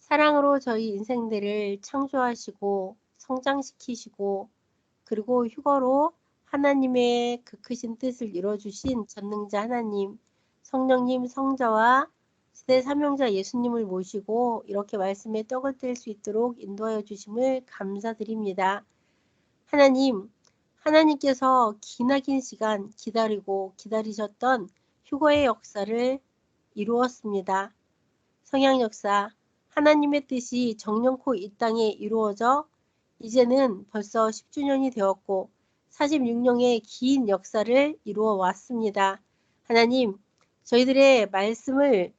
사랑으로 저희 인생들을 창조하시고 성장시키시고 그리고 휴거로 하나님의 그 크신 뜻을 이뤄주신 전능자 하나님, 성령님, 성자와 시대 사명자 예수님을 모시고 이렇게 말씀에 떡을 뗄 수 있도록 인도하여 주심을 감사드립니다. 하나님, 하나님께서 기나긴 시간 기다리고 기다리셨던 휴거의 역사를 이루었습니다. 성양 역사, 하나님의 뜻이 정령코 이 땅에 이루어져 이제는 벌써 10주년이 되었고 46년의 긴 역사를 이루어 왔습니다. 하나님, 저희들에게 말씀을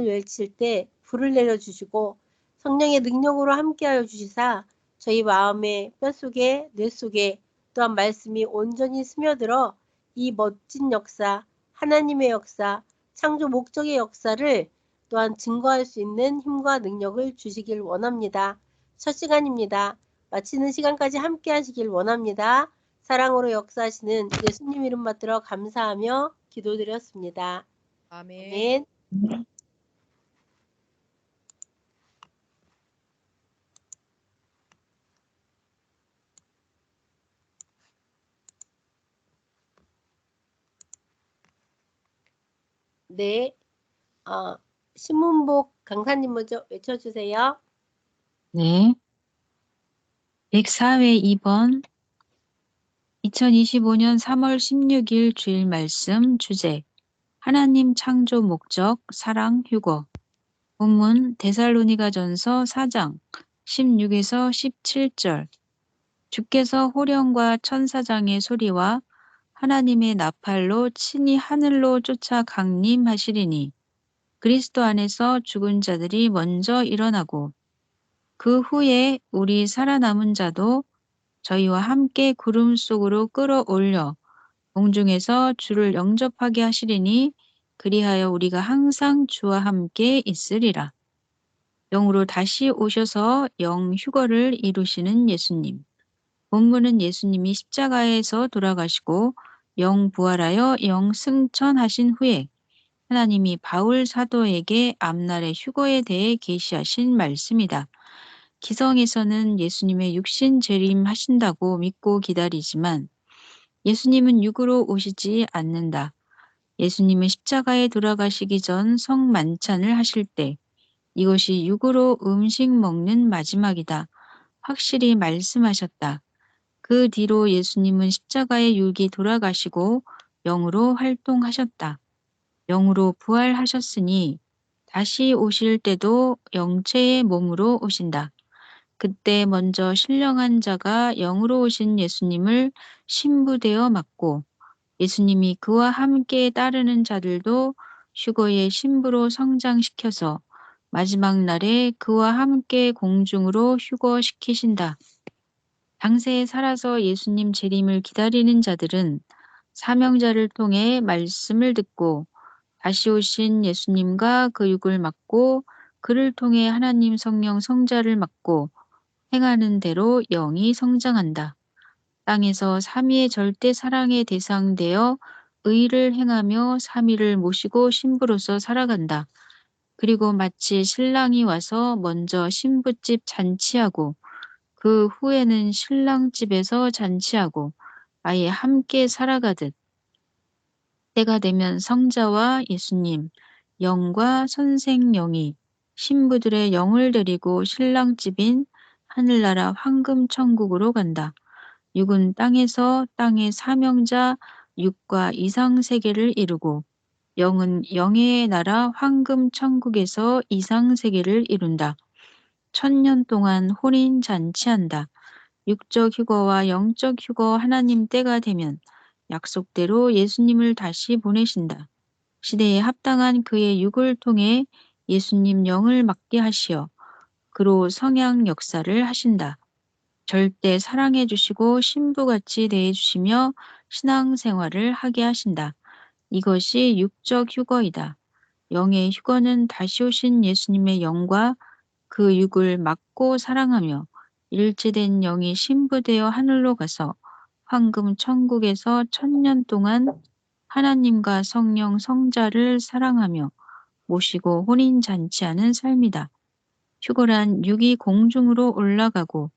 외칠 때 불을 내려주시고 성령의 능력으로 함께하여 주시사 저희 마음의 뼛속에 뇌 속에 또한 말씀이 온전히 스며들어 이 멋진 역사, 하나님의 역사, 창조 목적의 역사를 또한 증거할 수 있는 힘과 능력을 주시길 원합니다. 첫 시간입니다. 마치는 시간까지 함께 하시길 원합니다. 사랑으로 역사하시는 예수님 이름 받들어 감사하며 기도드렸습니다. 아멘. 아멘. 네, 신문복 강사님 먼저 외쳐주세요. 네. 104회 2번 2025년 3월 16일 주일 말씀 주제 하나님 창조 목적 사랑 휴거 본문 데살로니가전서 4장 16에서 17절 주께서 호령과 천사장의 소리와 하나님의 나팔로 친히 하늘로 쫓아 강림하시리니 그리스도 안에서 죽은 자들이 먼저 일어나고 그 후에 우리 살아남은 자도 저희와 함께 구름 속으로 끌어올려 공중에서 주를 영접하게 하시리니 그리하여 우리가 항상 주와 함께 있으리라. 영으로 다시 오셔서 영 휴거를 이루시는 예수님. 본문은 예수님이 십자가에서 돌아가시고 영 부활하여 영 승천하신 후에 하나님이 바울 사도에게 앞날의 휴거에 대해 계시하신 말씀이다. 기성에서는 예수님의 육신 재림하신다고 믿고 기다리지만 예수님은 육으로 오시지 않는다. 예수님은 십자가에 돌아가시기 전 성만찬을 하실 때 이것이 육으로 음식 먹는 마지막이다. 확실히 말씀하셨다. 그 뒤로 예수님은 십자가의 육이 돌아가시고 영으로 활동하셨다. 영으로 부활하셨으니 다시 오실 때도 영체의 몸으로 오신다. 그때 먼저 신령한 자가 영으로 오신 예수님을 신부되어 맞고 예수님이 그와 함께 따르는 자들도 휴거의 신부로 성장시켜서 마지막 날에 그와 함께 공중으로 휴거시키신다. 당세에 살아서 예수님 재림을 기다리는 자들은 사명자를 통해 말씀을 듣고 다시 오신 예수님과 그 육을 맡고 그를 통해 하나님 성령 성자를 맡고 행하는 대로 영이 성장한다. 땅에서 삼위의 절대 사랑의 대상되어 의를 행하며 삼위를 모시고 신부로서 살아간다. 그리고 마치 신랑이 와서 먼저 신부집 잔치하고 그 후에는 신랑집에서 잔치하고 아예 함께 살아가듯 때가 되면 성자와 예수님, 영과 선생영이 신부들의 영을 데리고 신랑집인 하늘나라 황금천국으로 간다. 육은 땅에서 땅의 사명자 육과 이상세계를 이루고 영은 영의 나라 황금천국에서 이상세계를 이룬다. 1000년 동안 혼인잔치한다. 육적 휴거와 영적 휴거 하나님 때가 되면 약속대로 예수님을 다시 보내신다. 시대에 합당한 그의 육을 통해 예수님 영을 맡게 하시어 그로 성양 역사를 하신다. 절대 사랑해 주시고 신부같이 대해 주시며 신앙생활을 하게 하신다. 이것이 육적 휴거이다. 영의 휴거는 다시 오신 예수님의 영과 그 육을 맡고 사랑하며 일체된 영이 신부되어 하늘로 가서 황금 천국에서 1000년 동안 하나님과 성령 성자를 사랑하며 모시고 혼인잔치하는 삶이다. 휴거란 육이 공중으로 올라가고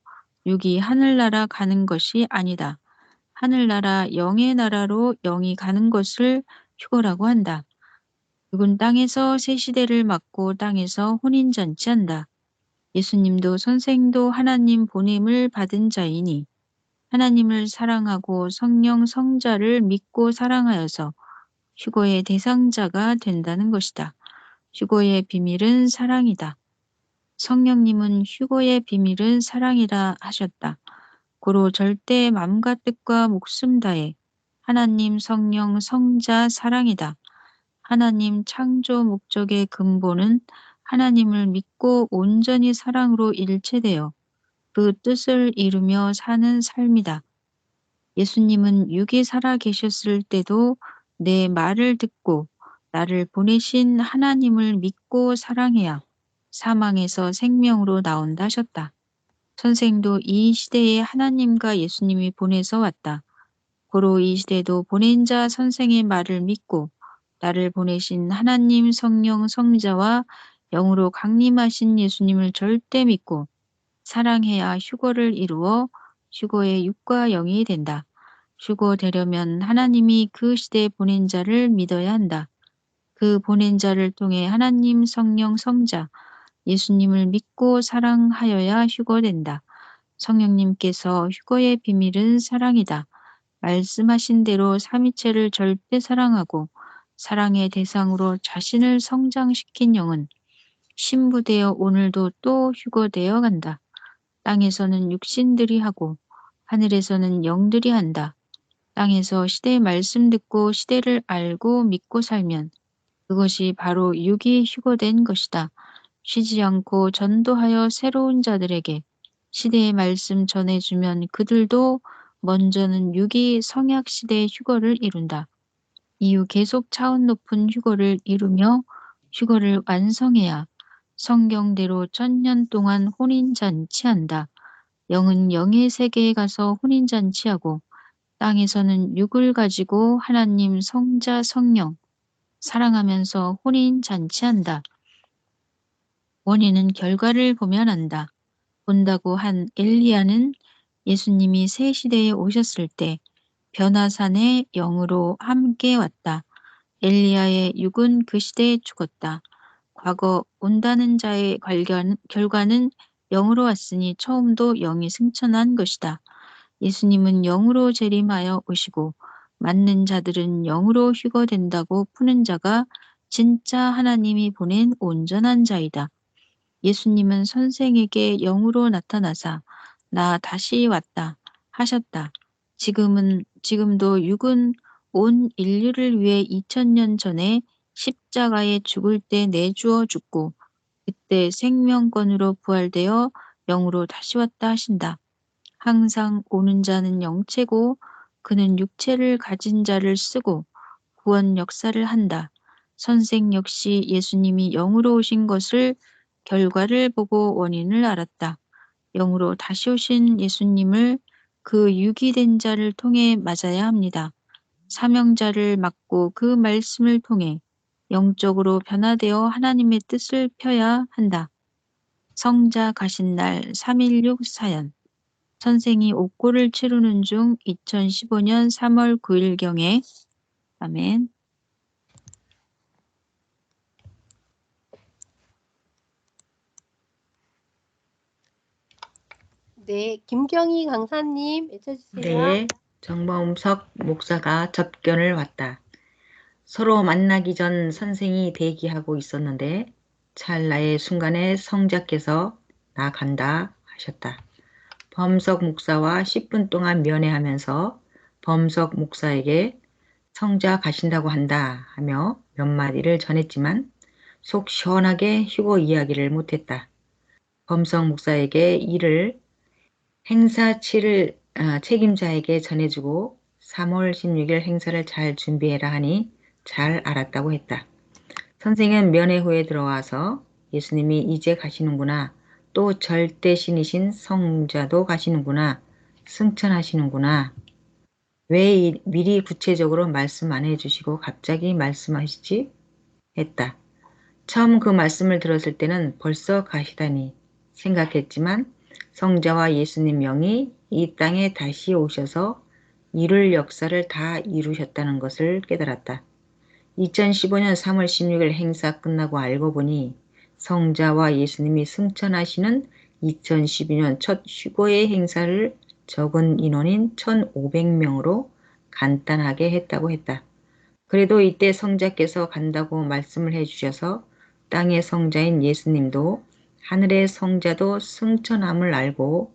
육이 하늘나라 가는 것이 아니다. 하늘나라 영의 나라로 영이 가는 것을 휴거라고 한다. 육은 땅에서 새 시대를 맞고 땅에서 혼인잔치한다. 예수님도 선생도 하나님 보냄을 받은 자이니 하나님을 사랑하고 성령 성자를 믿고 사랑하여서 휴거의 대상자가 된다는 것이다. 휴거의 비밀은 사랑이다. 성령님은 휴거의 비밀은 사랑이라 하셨다. 고로 절대 마음과 뜻과 목숨 다해 하나님 성령 성자 사랑이다. 하나님 창조 목적의 근본은 하나님을 믿고 온전히 사랑으로 일체되어 그 뜻을 이루며 사는 삶이다. 예수님은 육이 살아 계셨을 때도 내 말을 듣고 나를 보내신 하나님을 믿고 사랑해야 사망에서 생명으로 나온다 하셨다. 선생도 이 시대에 하나님과 예수님이 보내서 왔다. 고로 이 시대도 보낸 자 선생의 말을 믿고 나를 보내신 하나님 성령 성자와 영으로 강림하신 예수님을 절대 믿고 사랑해야 휴거를 이루어 휴거의 육과 영이 된다. 휴거 되려면 하나님이 그 시대에 보낸 자를 믿어야 한다. 그 보낸 자를 통해 하나님 성령 성자 예수님을 믿고 사랑하여야 휴거된다. 성령님께서 휴거의 비밀은 사랑이다. 말씀하신 대로 삼위체를 절대 사랑하고 사랑의 대상으로 자신을 성장시킨 영은 신부되어 오늘도 또 휴거되어 간다. 땅에서는 육신들이 하고 하늘에서는 영들이 한다. 땅에서 시대의 말씀 듣고 시대를 알고 믿고 살면 그것이 바로 육이 휴거된 것이다. 쉬지 않고 전도하여 새로운 자들에게 시대의 말씀 전해주면 그들도 먼저는 육이 성약 시대의 휴거를 이룬다. 이후 계속 차원 높은 휴거를 이루며 휴거를 완성해야 성경대로 1000년 동안 혼인잔치한다. 영은 영의 세계에 가서 혼인잔치하고 땅에서는 육을 가지고 하나님 성자 성령 사랑하면서 혼인잔치한다. 원인은 결과를 보면 안다. 본다고 한 엘리야는 예수님이 새 시대에 오셨을 때 변화산의 영으로 함께 왔다. 엘리야의 육은 그 시대에 죽었다. 과거 온다는 자의 결과는 영으로 왔으니 처음도 영이 승천한 것이다. 예수님은 영으로 재림하여 오시고 맞는 자들은 영으로 휴거된다고 푸는 자가 진짜 하나님이 보낸 온전한 자이다. 예수님은 선생에게 영으로 나타나사 나 다시 왔다 하셨다. 지금도 육은 온 인류를 위해 2000년 전에 십자가에 죽을 때 내주어 죽고 그때 생명권으로 부활되어 영으로 다시 왔다 하신다. 항상 오는 자는 영체고 그는 육체를 가진 자를 쓰고 구원 역사를 한다. 선생 역시 예수님이 영으로 오신 것을 결과를 보고 원인을 알았다. 영으로 다시 오신 예수님을 그 육이 된 자를 통해 맞아야 합니다. 사명자를 맡고 그 말씀을 통해 영적으로 변화되어 하나님의 뜻을 펴야 한다. 성자 가신 날 3.16 사연 선생이 옥고를 치르는 중 2015년 3월 9일경에 아멘. 네, 김경희 강사님 외쳐주세요. 네, 정범석 목사가 접견을 왔다. 서로 만나기 전 선생이 대기하고 있었는데 찰나의 순간에 성자께서 나 간다 하셨다. 범석 목사와 10분 동안 면회하면서 범석 목사에게 성자 가신다고 한다 하며 몇 마디를 전했지만 속 시원하게 휴고 이야기를 못했다. 범석 목사에게 이를 행사치를 책임자에게 전해주고 3월 16일 행사를 잘 준비해라 하니 잘 알았다고 했다. 선생은 면회 후에 들어와서 예수님이 이제 가시는구나. 또 절대신이신 성자도 가시는구나. 승천하시는구나. 왜 미리 구체적으로 말씀 안 해주시고 갑자기 말씀하시지? 했다. 처음 그 말씀을 들었을 때는 벌써 가시다니 생각했지만 성자와 예수님 영이 이 땅에 다시 오셔서 이룰 역사를 다 이루셨다는 것을 깨달았다. 2015년 3월 16일 행사 끝나고 알고 보니 성자와 예수님이 승천하시는 2012년 첫 휴거의 행사를 적은 인원인 1,500명으로 간단하게 했다고 했다. 그래도 이때 성자께서 간다고 말씀을 해주셔서 땅의 성자인 예수님도 하늘의 성자도 승천함을 알고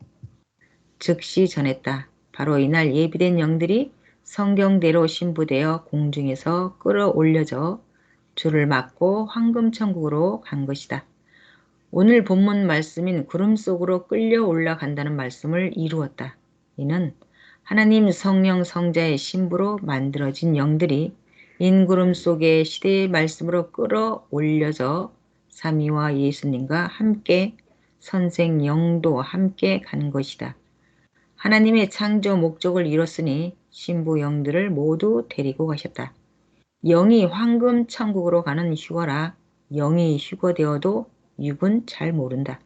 즉시 전했다. 바로 이날 예비된 영들이 성경대로 신부되어 공중에서 끌어올려져 줄을 막고 황금천국으로 간 것이다. 오늘 본문 말씀인 구름 속으로 끌려 올라간다는 말씀을 이루었다. 이는 하나님 성령 성자의 신부로 만들어진 영들이 인구름 속의 시대의 말씀으로 끌어올려져 삼위와 예수님과 함께 선생 영도 함께 간 것이다. 하나님의 창조 목적을 이뤘으니 신부 영들을 모두 데리고 가셨다. 영이 황금 천국으로 가는 휴거라 영이 휴거되어도 육은 잘 모른다.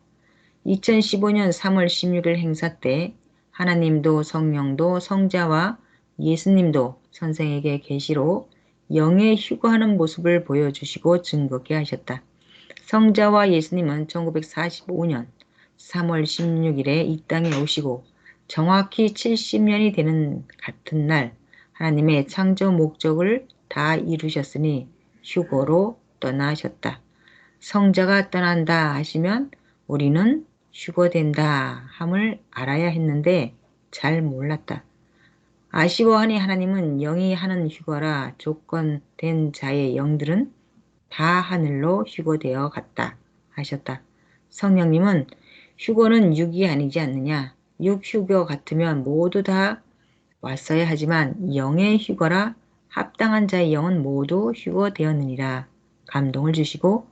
2015년 3월 16일 행사 때 하나님도 성령도 성자와 예수님도 선생에게 계시로 영의 휴거하는 모습을 보여주시고 증거케 하셨다. 성자와 예수님은 1945년 3월 16일에 이 땅에 오시고 정확히 70년이 되는 같은 날 하나님의 창조 목적을 다 이루셨으니 휴거로 떠나셨다. 성자가 떠난다 하시면 우리는 휴거된다 함을 알아야 했는데 잘 몰랐다. 아쉬워하니 하나님은 영이 하는 휴거라 조건된 자의 영들은 다 하늘로 휴거되어 갔다 하셨다. 성령님은 휴거는 육이 아니지 않느냐. 육 휴거 같으면 모두 다 왔어야 하지만 영의 휴거라 합당한 자의 영은 모두 휴거되었느니라 감동을 주시고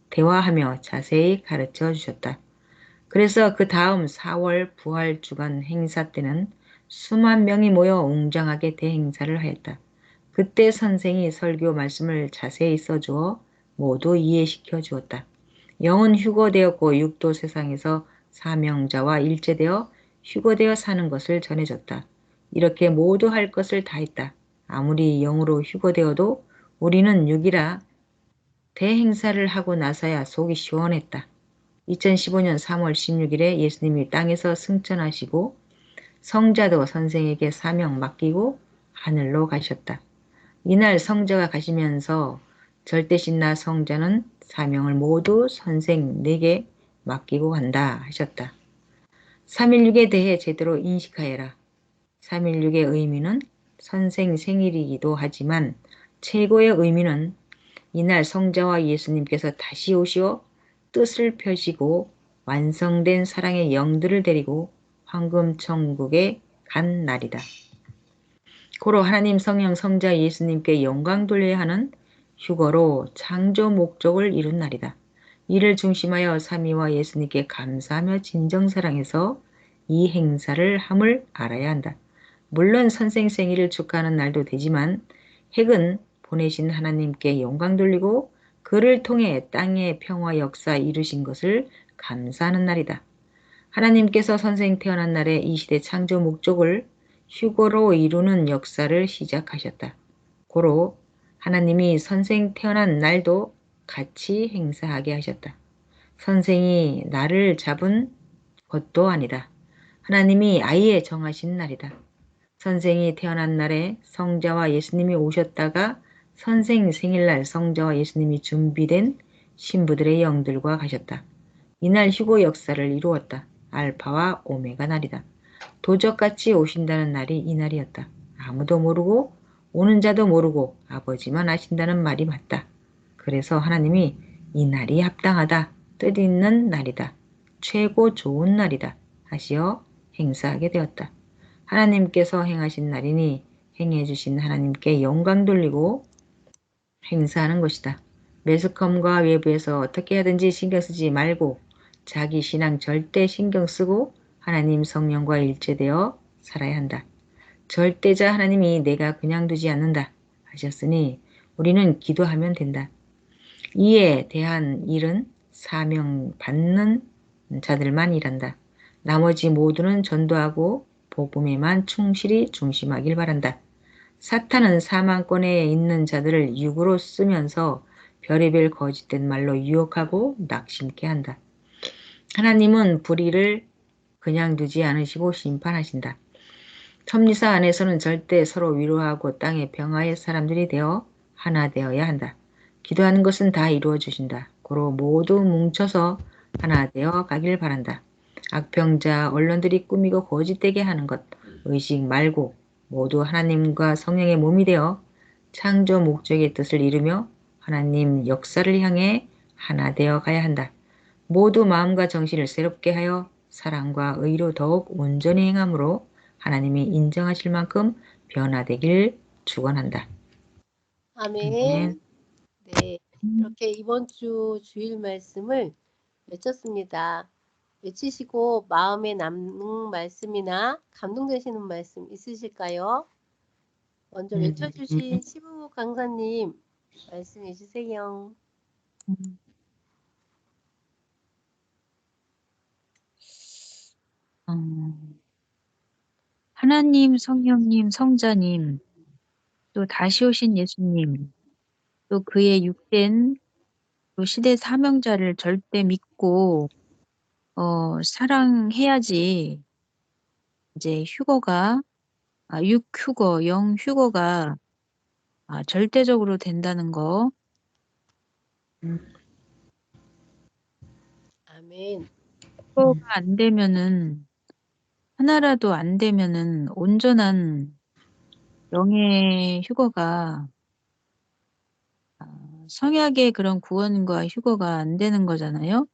대화하며 자세히 가르쳐 주셨다. 그래서 그 다음 4월 부활주간 행사 때는 수만 명이 모여 웅장하게 대행사를 하였다. 그때 선생이 설교 말씀을 자세히 써주어 모두 이해시켜 주었다. 영은 휴거되었고 육도 세상에서 사명자와 일제되어 휴거되어 사는 것을 전해줬다. 이렇게 모두 할 것을 다 했다. 아무리 영으로 휴거되어도 우리는 육이라 대행사를 하고 나서야 속이 시원했다. 2015년 3월 16일에 예수님이 땅에서 승천하시고 성자도 선생에게 사명 맡기고 하늘로 가셨다. 이날 성자가 가시면서 절대신나 성자는 사명을 모두 선생 내게 맡기고 간다 하셨다. 316에 대해 제대로 인식하여라. 316의 의미는 선생 생일이기도 하지만 최고의 의미는 이날 성자와 예수님께서 다시 오시어 뜻을 펴시고 완성된 사랑의 영들을 데리고 황금천국에 간 날이다. 고로 하나님 성령 성자 예수님께 영광 돌려야 하는 휴거로 창조 목적을 이룬 날이다. 이를 중심하여 삼위와 예수님께 감사하며 진정사랑해서 이 행사를 함을 알아야 한다. 물론 선생 생일을 축하하는 날도 되지만 핵은 보내신 하나님께 영광 돌리고 그를 통해 땅의 평화 역사 이루신 것을 감사하는 날이다. 하나님께서 선생 태어난 날에 이 시대 창조 목적을 휴거로 이루는 역사를 시작하셨다. 고로 하나님이 선생 태어난 날도 같이 행사하게 하셨다. 선생이 나를 잡은 것도 아니다. 하나님이 아예 정하신 날이다. 선생이 태어난 날에 성자와 예수님이 오셨다가 선생 생일날 성자와 예수님이 준비된 신부들의 영들과 가셨다. 이날 휴거 역사를 이루었다. 알파와 오메가 날이다. 도적같이 오신다는 날이 이 날이었다. 아무도 모르고 오는 자도 모르고 아버지만 아신다는 말이 맞다. 그래서 하나님이 이 날이 합당하다. 뜻있는 날이다. 최고 좋은 날이다. 하시어 행사하게 되었다. 하나님께서 행하신 날이니 행해주신 하나님께 영광 돌리고 행사하는 것이다. 매스컴과 외부에서 어떻게 하든지 신경 쓰지 말고 자기 신앙 절대 신경 쓰고 하나님 성령과 일체되어 살아야 한다. 절대자 하나님이 내가 그냥 두지 않는다 하셨으니 우리는 기도하면 된다. 이에 대한 일은 사명 받는 자들만 일한다. 나머지 모두는 전도하고 복음에만 충실히 중심하길 바란다. 사탄은 사망권에 있는 자들을 육으로 쓰면서 별의별 거짓된 말로 유혹하고 낙심케 한다. 하나님은 불의를 그냥 두지 않으시고 심판하신다. 섭리사 안에서는 절대 서로 위로하고 땅의 평화의 사람들이 되어 하나 되어야 한다. 기도하는 것은 다 이루어 주신다. 고로 모두 뭉쳐서 하나 되어 가길 바란다. 악평자 언론들이 꾸미고 거짓되게 하는 것 의식 말고 모두 하나님과 성령의 몸이 되어 창조 목적의 뜻을 이루며 하나님 역사를 향해 하나 되어 가야 한다. 모두 마음과 정신을 새롭게 하여 사랑과 의로 더욱 온전히 행함으로 하나님이 인정하실 만큼 변화되길 축원한다. 아멘. 네. 이렇게 이번 주 주일 말씀을 외쳤습니다. 외치시고 마음에 남는 말씀이나 감동되시는 말씀 있으실까요? 먼저 외쳐주신 시부 강사님 말씀해 주세요. 하나님, 성령님, 성자님, 또 다시 오신 예수님, 또 그의 육된 또 시대 사명자를 절대 믿고 사랑해야지 이제 육휴거, 영휴거가 절대적으로 된다는 거. 아멘. 휴거가 안 되면은 하나라도 안 되면은 온전한 영의 휴거가 성약의 그런 구원과 휴거가 안 되는 거잖아요.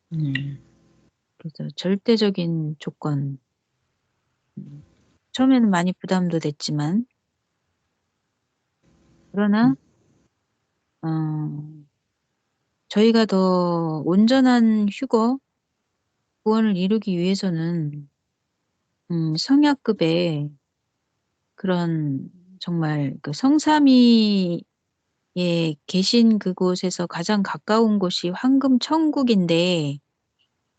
그래서 절대적인 조건. 처음에는 많이 부담도 됐지만 그러나 저희가 더 온전한 휴거 구원을 이루기 위해서는 성약급의 그런 정말 그 성삼위에 계신 그곳에서 가장 가까운 곳이 황금 천국인데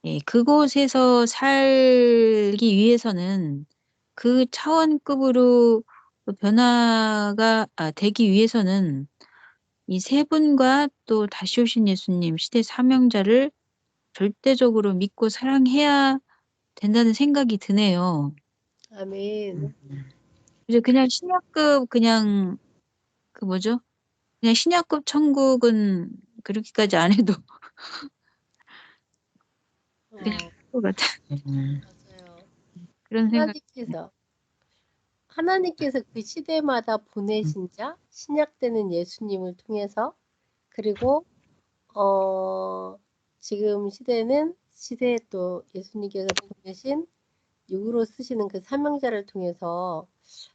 예, 그곳에서 살기 위해서는 그 차원급으로 변화가 되기 위해서는 이 세 분과 또 다시 오신 예수님 시대 사명자를 절대적으로 믿고 사랑해야 된다는 생각이 드네요. 아멘. 그래서 그냥 신약급 그냥 그 뭐죠? 그냥 신약급 천국은 그렇게까지 안 해도 그냥 할 것 같아. 맞아요. 그런 생각. 하나님께서 그 시대마다 보내신 자, 신약되는 예수님을 통해서 그리고 지금 시대에 또 예수님께서 보내신 육으로 쓰시는 그 사명자를 통해서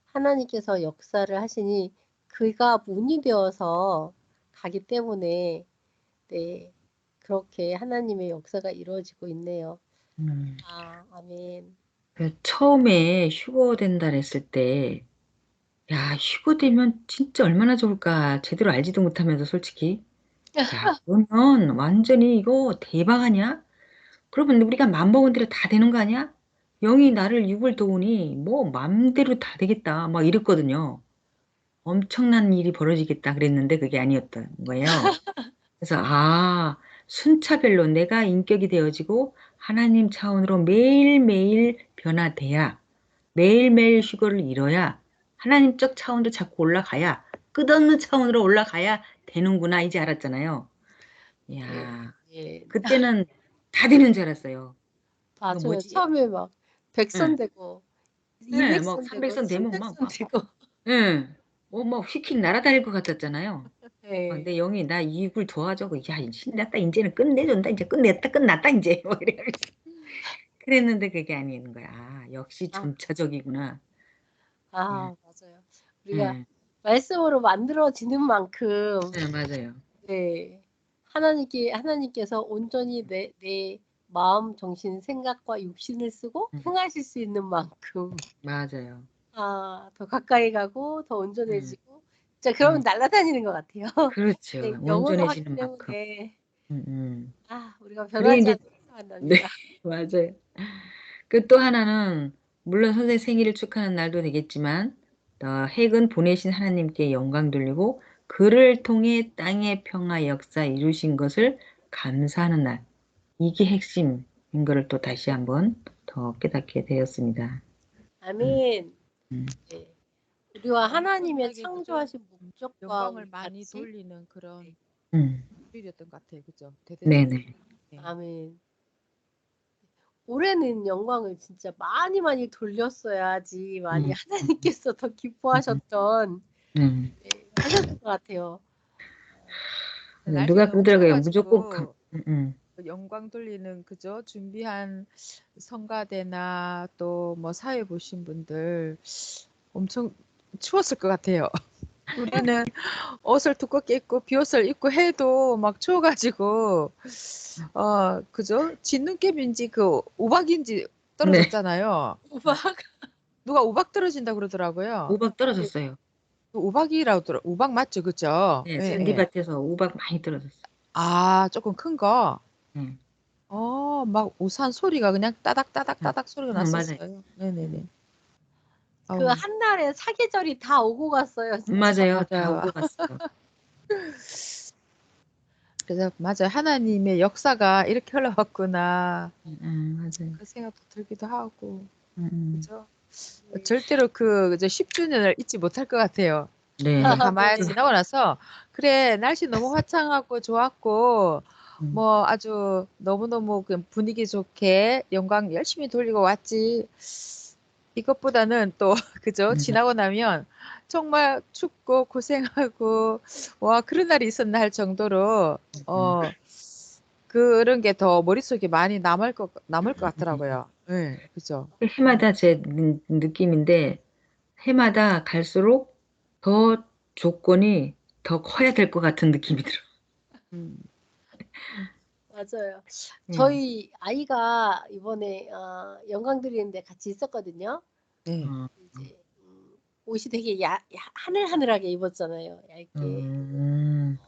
하나님께서 역사를 하시니 그가 문이 되어서 가기 때문에 네, 그렇게 하나님의 역사가 이루어지고 있네요. 아멘. 처음에 휴거 된다 그랬을 때, 야, 휴거 되면 진짜 얼마나 좋을까. 제대로 알지도 못하면서 솔직히. 야, 그러면 완전히 이거 대박 아니야? 그러면 우리가 맘먹은 대로 다 되는 거 아니야? 영이 나를 육을 도우니 뭐 맘대로 다 되겠다. 막 이랬거든요. 엄청난 일이 벌어지겠다 그랬는데 그게 아니었던 거예요. 그래서 순차별로 내가 인격이 되어지고 하나님 차원으로 매일매일 변화돼야 매일매일 휴거를 이뤄야 하나님적 차원도 자꾸 올라가야 끝없는 차원으로 올라가야 되는구나 이제 알았잖아요. 예, 이야, 예. 그때는 다 되는 줄 알았어요. 이거 맞아요. 뭐지? 처음에 막 응, 100선 되고 응, 막 200선 되고 300선 되면 300선 되고 응, 막 휙휙 날아다닐 것 같았잖아요. 네. 내 영이 나 이익을 도와줘. 야, 신났다. 이제는 끝내준다. 이제 끝냈다. 끝났다. 이제. 뭐 이래면서. 그랬는데 그게 아닌 거야. 역시 아, 점차적이구나. 예, 맞아요. 우리가 예, 말씀으로 만들어지는 만큼 예, 맞아요. 네. 하나님께서 온전히 내 마음, 정신, 생각과 육신을 쓰고 음, 행하실 수 있는 만큼 맞아요. 더 가까이 가고 더 음, 온전해지고 진짜 그러면 음, 날아다니는 것 같아요. 그렇죠. 네, 영어로 하기 온전해지는 만큼. 때문에 음. 우리가 그리고 변하지 이제 않는 네, 행동한답니다. 맞아요. 그 또 하나는 물론 선생 생일을 축하하는 날도 되겠지만 핵은 보내신 하나님께 영광 돌리고 그를 통해 땅의 평화 역사 이루신 것을 감사하는 날. 이게 핵심인 거를 또 다시 한번 더 깨닫게 되었습니다. 음, 아멘. 음, 네. 우리와 하나님의 엄청나게 그죠? 창조하신 목적과 영광을 우리 많이 같이 돌리는 그런 음. 일이었던 것 같아요. 그죠? 대대손손. 네네. 네. 아멘. 올해는 영광을 진짜 많이 돌렸어야지 많이 음, 하나님께서 더 기뻐하셨던 하셨을 것 같아요. 날씨 누가 너무 그러더라고요. 무조건 추워가지고 그 영광 돌리는 그죠? 준비한 성가대나 또 뭐 사회 보신 분들 엄청 추웠을 것 같아요. 우리는 옷을 두껍게 입고 비옷을 입고 해도 막 추워가지고 그죠? 진눈깨인지 그 우박인지 네. 떨어졌잖아요. 우박. 누가 우박 떨어진다 그러더라고요. 우박 떨어졌어요. 우박이라고 들어. 우박 맞죠, 그죠? 네, 예, 예. 잔디밭에서 우박 많이 떨어졌어요. 아, 조금 큰 거. 네. 막 우산 소리가 그냥 따닥따닥 음, 따닥 소리가 맞아요. 났었어요. 네네네. 그 아우, 한 달에 사계절이 다 오고 갔어요, 진짜. 맞아요. 다 맞아요. 오고 갔어요. 그래서 맞아요. 하나님의 역사가 이렇게 흘러왔구나. 맞아요. 그 생각도 들기도 하고. 음, 그죠? 절대로 이제 10주년을 잊지 못할 것 같아요. 네. 가만히 네. 지나고 나서 그래 날씨 너무 화창하고 좋았고 음, 뭐 아주 너무너무 그 분위기 좋게 영광 열심히 돌리고 왔지. 이것보다는 또 그죠? 지나고 나면 정말 춥고 고생하고 와 그런 날이 있었나 할 정도로 그런 게 더 머릿속에 많이 남을 것 같더라고요. 네, 그죠? 해마다 제 느낌인데 해마다 갈수록 더 조건이 더 커야 될 것 같은 느낌이 들어. 음, 맞아요. 네. 저희 아이가 이번에 영광 드리는데 같이 있었거든요. 네. 이제 옷이 되게 하늘하늘하게 입었잖아요. 얇게. 음,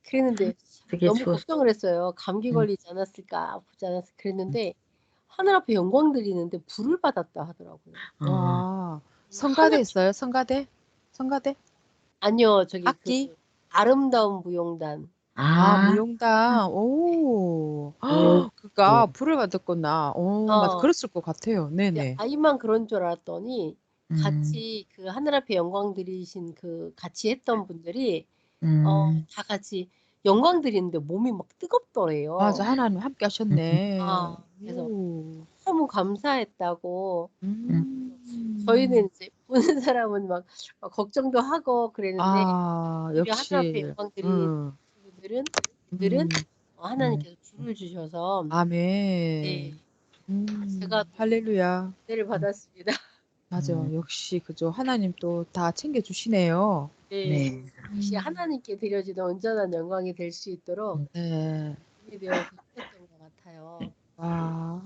그랬는데 되게 너무 추웠어. 걱정을 했어요. 감기 걸리지 않았을까, 아프지 않았을까 그랬는데 하늘 앞에 영광 드리는데 불을 받았다 하더라고요. 와, 성가대 있어요? 성가대? 성가대? 아니요, 저기 악기? 아름다운 무용단. 무용단. 오. 오, 그니까 불을 받았구나. 오, 맞아. 어, 그랬을 것 같아요. 근데 네네. 아이만 그런 줄 알았더니 음, 같이 그 하늘 앞에 영광 드리신 같이 했던 분들이 음, 다 같이 영광 드리는데 몸이 막 맞아. 뜨겁더래요. 하나님 함께 하셨네. 그래서 오. 너무 감사했다고. 저희는 음. 이제 보는 사람은 막 걱정도 하고 그랬는데 오히려 하늘 앞에 역시. 영광 드리는 분들은 음. 하나님께서 불을 주셔서 네, 아멘. 제가 또 할렐루야. 은혜를 받았습니다. 맞아. 역시 그죠. 하나님 또 다 챙겨주시네요. 네, 네. 역시 하나님께 드려지는 온전한 영광이 될 수 있도록 네. 준비되어서 했던 것 같아요. 와.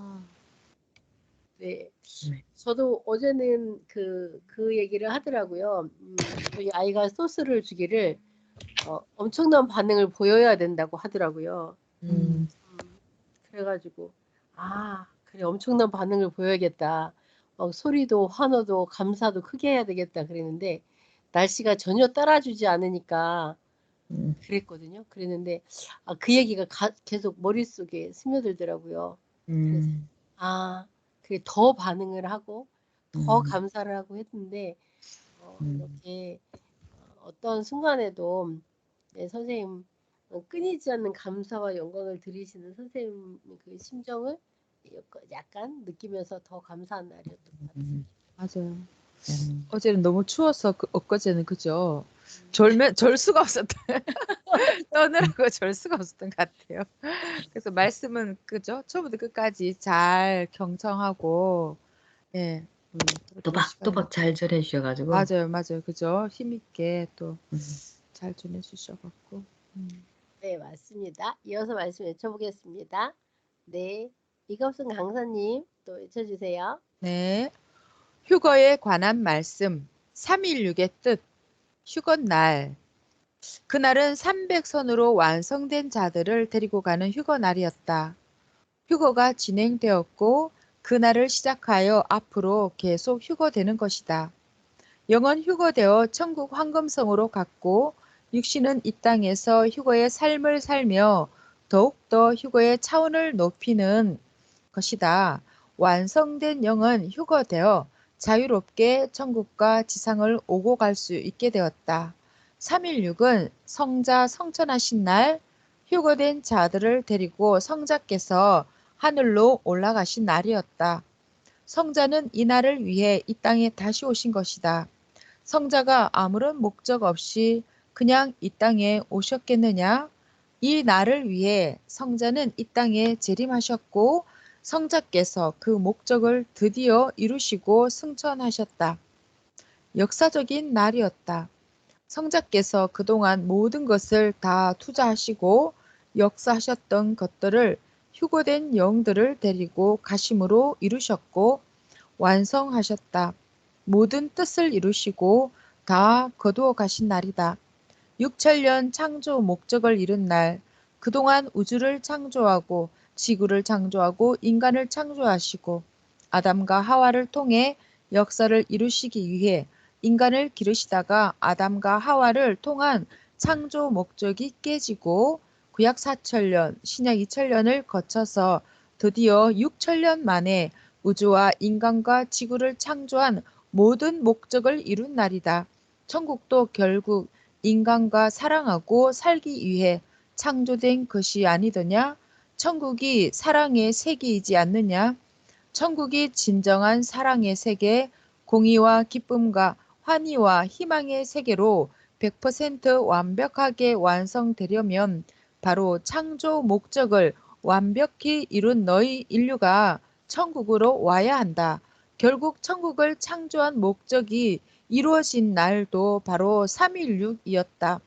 네, 네. 저도 어제는 그 얘기를 하더라고요. 저희 아이가 소스를 주기를 엄청난 반응을 보여야 된다고 하더라고요. 그래가지고 그래 엄청난 반응을 보여야겠다. 소리도 환호도 감사도 크게 해야 되겠다 그랬는데 날씨가 전혀 따라주지 않으니까 음, 그랬거든요. 그랬는데 그 얘기가 계속 머릿속에 스며들더라고요. 그래서 음, 그래 더 반응을 하고 더 음, 감사를 하고 했는데 음, 이렇게 어떤 순간에도 네, 선생님 끊이지 않는 감사와 영광을 드리시는 선생님 그 심정을 약간 느끼면서 더 감사한 날이었던 것 같습니다. 맞아요. 음. 어제는 너무 추워서 엊그제는 그죠. 절 수가 없었다. 떠느라고 절 수가 없었던 것 같아요. 그래서 말씀은 그죠. 처음부터 끝까지 잘 경청하고 예. 그랬던 시간이 또박또박 잘 전해 주셔가지고. 맞아요, 맞아요. 그죠. 힘있게 또 음. 잘 전해주셔갖고. 네, 맞습니다. 이어서 말씀 외쳐보겠습니다. 네, 이갑순 강사님 또 외쳐주세요. 네. 휴거에 관한 말씀 316의 뜻 휴거날. 그날은 300선으로 완성된 자들을 데리고 가는 휴거날이었다. 휴거가 진행되었고 그날을 시작하여 앞으로 계속 휴거되는 것이다. 영은 휴거되어 천국 황금성으로 갔고 육신은 이 땅에서 휴거의 삶을 살며 더욱더 휴거의 차원을 높이는 것이다. 완성된 영은 휴거되어 자유롭게 천국과 지상을 오고 갈 수 있게 되었다. 316은 성자 성천하신 날 휴거된 자들을 데리고 성자께서 하늘로 올라가신 날이었다. 성자는 이 날을 위해 이 땅에 다시 오신 것이다. 성자가 아무런 목적 없이 그냥 이 땅에 오셨겠느냐? 이 날을 위해 성자는 이 땅에 재림하셨고 성자께서 그 목적을 드디어 이루시고 승천하셨다. 역사적인 날이었다. 성자께서 그동안 모든 것을 다 투자하시고 역사하셨던 것들을 휴거된 영들을 데리고 가심으로 이루셨고 완성하셨다. 모든 뜻을 이루시고 다 거두어 가신 날이다. 6천년 창조 목적을 이룬 날, 그동안 우주를 창조하고 지구를 창조하고 인간을 창조하시고 아담과 하와를 통해 역사를 이루시기 위해 인간을 기르시다가 아담과 하와를 통한 창조 목적이 깨지고 구약 4천년, 신약 2천년을 거쳐서 드디어 6천년 만에 우주와 인간과 지구를 창조한 모든 목적을 이룬 날이다. 천국도 결국 인간과 사랑하고 살기 위해 창조된 것이 아니더냐? 천국이 사랑의 세계이지 않느냐? 천국이 진정한 사랑의 세계, 공의와 기쁨과 환희와 희망의 세계로 100% 완벽하게 완성되려면 바로 창조 목적을 완벽히 이룬 너희 인류가 천국으로 와야 한다. 결국 천국을 창조한 목적이 이루어진 날도 바로 316이었다.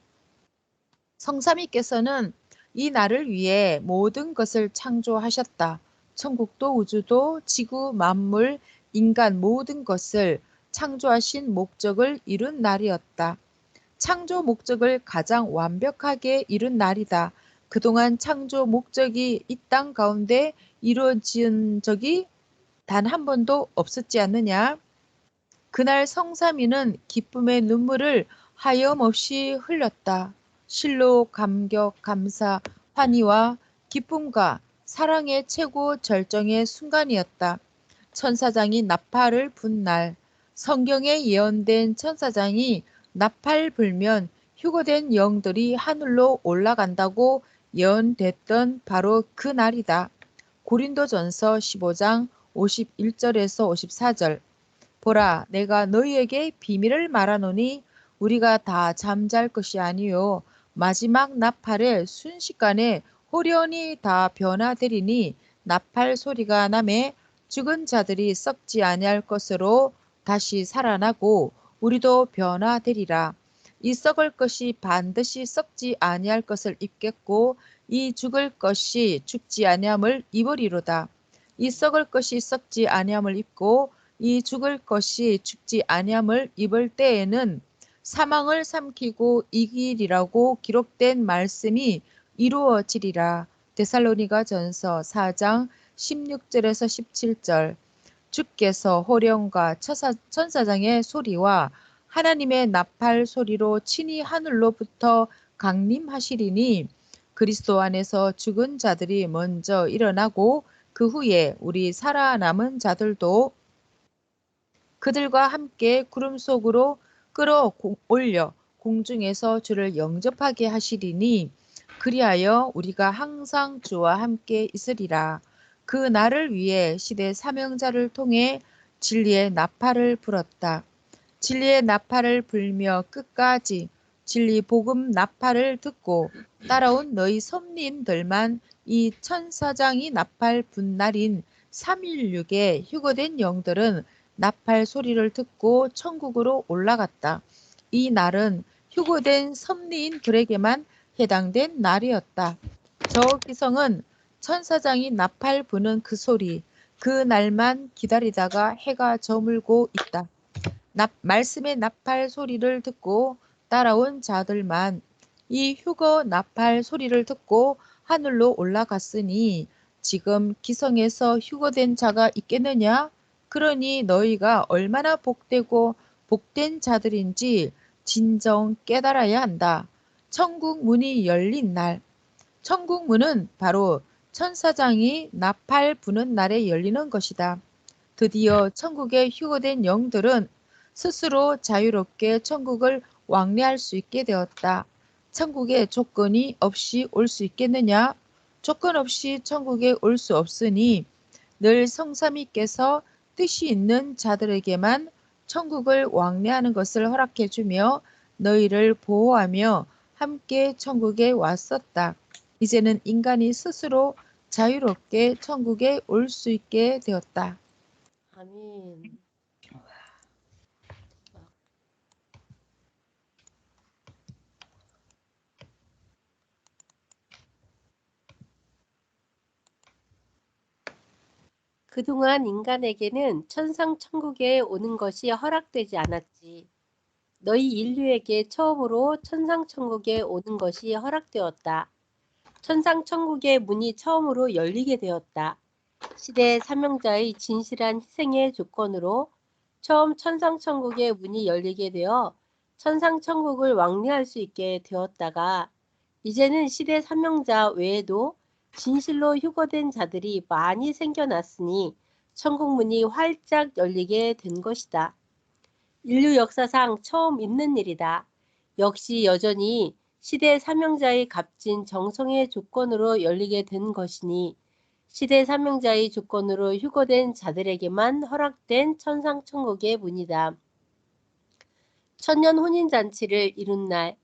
성삼위께서는 이 날을 위해 모든 것을 창조하셨다. 천국도 우주도 지구, 만물, 인간 모든 것을 창조하신 목적을 이룬 날이었다. 창조 목적을 가장 완벽하게 이룬 날이다. 그동안 창조 목적이 이 땅 가운데 이루어진 적이 단 한 번도 없었지 않느냐? 그날 성삼위는 기쁨의 눈물을 하염없이 흘렸다. 실로 감격, 감사, 환희와 기쁨과 사랑의 최고 절정의 순간이었다. 천사장이 나팔을 분 날, 성경에 예언된 천사장이 나팔 불면 휴거된 영들이 하늘로 올라간다고 예언됐던 바로 그 날이다. 고린도전서 15장 51절에서 54절. 보라, 내가 너희에게 비밀을 말하노니 우리가 다 잠잘 것이 아니요 마지막 나팔에 순식간에 호련히 다 변화되리니 나팔 소리가 나매 죽은 자들이 썩지 아니할 것으로 다시 살아나고 우리도 변화되리라. 이 썩을 것이 반드시 썩지 아니할 것을 입겠고 이 죽을 것이 죽지 아니함을 입으리로다. 이 썩을 것이 썩지 아니함을 입고 이 죽을 것이 죽지 아니함을 입을 때에는 사망을 삼키고 이기리라고 기록된 말씀이 이루어지리라. 데살로니가전서 4장 16절에서 17절. 주께서 호령과 천사장의 소리와 하나님의 나팔 소리로 친히 하늘로부터 강림하시리니 그리스도 안에서 죽은 자들이 먼저 일어나고 그 후에 우리 살아남은 자들도 그들과 함께 구름 속으로 끌어올려 공중에서 주를 영접하게 하시리니 그리하여 우리가 항상 주와 함께 있으리라. 그 날을 위해 시대 사명자를 통해 진리의 나팔을 불었다. 진리의 나팔을 불며 끝까지 진리 복음 나팔을 듣고 따라온 너희 섭리인들만 이 천사장이 나팔 분 날인 316에 휴거된 영들은 나팔 소리를 듣고 천국으로 올라갔다. 이 날은 휴거된 섭리인들에게만 해당된 날이었다. 저 기성은 천사장이 나팔 부는 그 소리, 그 날만 기다리다가 해가 저물고 있다. 말씀의 나팔 소리를 듣고 따라온 자들만 이 휴거 나팔 소리를 듣고 하늘로 올라갔으니 지금 기성에서 휴거된 자가 있겠느냐? 그러니 너희가 얼마나 복되고 복된 자들인지 진정 깨달아야 한다. 천국 문이 열린 날. 천국 문은 바로 천사장이 나팔 부는 날에 열리는 것이다. 드디어 천국에 휴거된 영들은 스스로 자유롭게 천국을 왕래할 수 있게 되었다. 천국에 조건이 없이 올 수 있겠느냐? 조건 없이 천국에 올 수 없으니 늘 성삼위께서 뜻이 있는 자들에게만 천국을 왕래하는 것을 허락해 주며 너희를 보호하며 함께 천국에 왔었다. 이제는 인간이 스스로 자유롭게 천국에 올 수 있게 되었다. 아멘. 그동안 인간에게는 천상천국에 오는 것이 허락되지 않았지. 너희 인류에게 처음으로 천상천국에 오는 것이 허락되었다. 천상천국의 문이 처음으로 열리게 되었다. 시대 사명자의 진실한 희생의 조건으로 처음 천상천국의 문이 열리게 되어 천상천국을 왕래할 수 있게 되었다가 이제는 시대 사명자 외에도 진실로 휴거된 자들이 많이 생겨났으니 천국문이 활짝 열리게 된 것이다. 인류 역사상 처음 있는 일이다. 역시 여전히 시대 사명자의 값진 정성의 조건으로 열리게 된 것이니 시대 사명자의 조건으로 휴거된 자들에게만 허락된 천상천국의 문이다. 천년 혼인잔치를 이룬 날,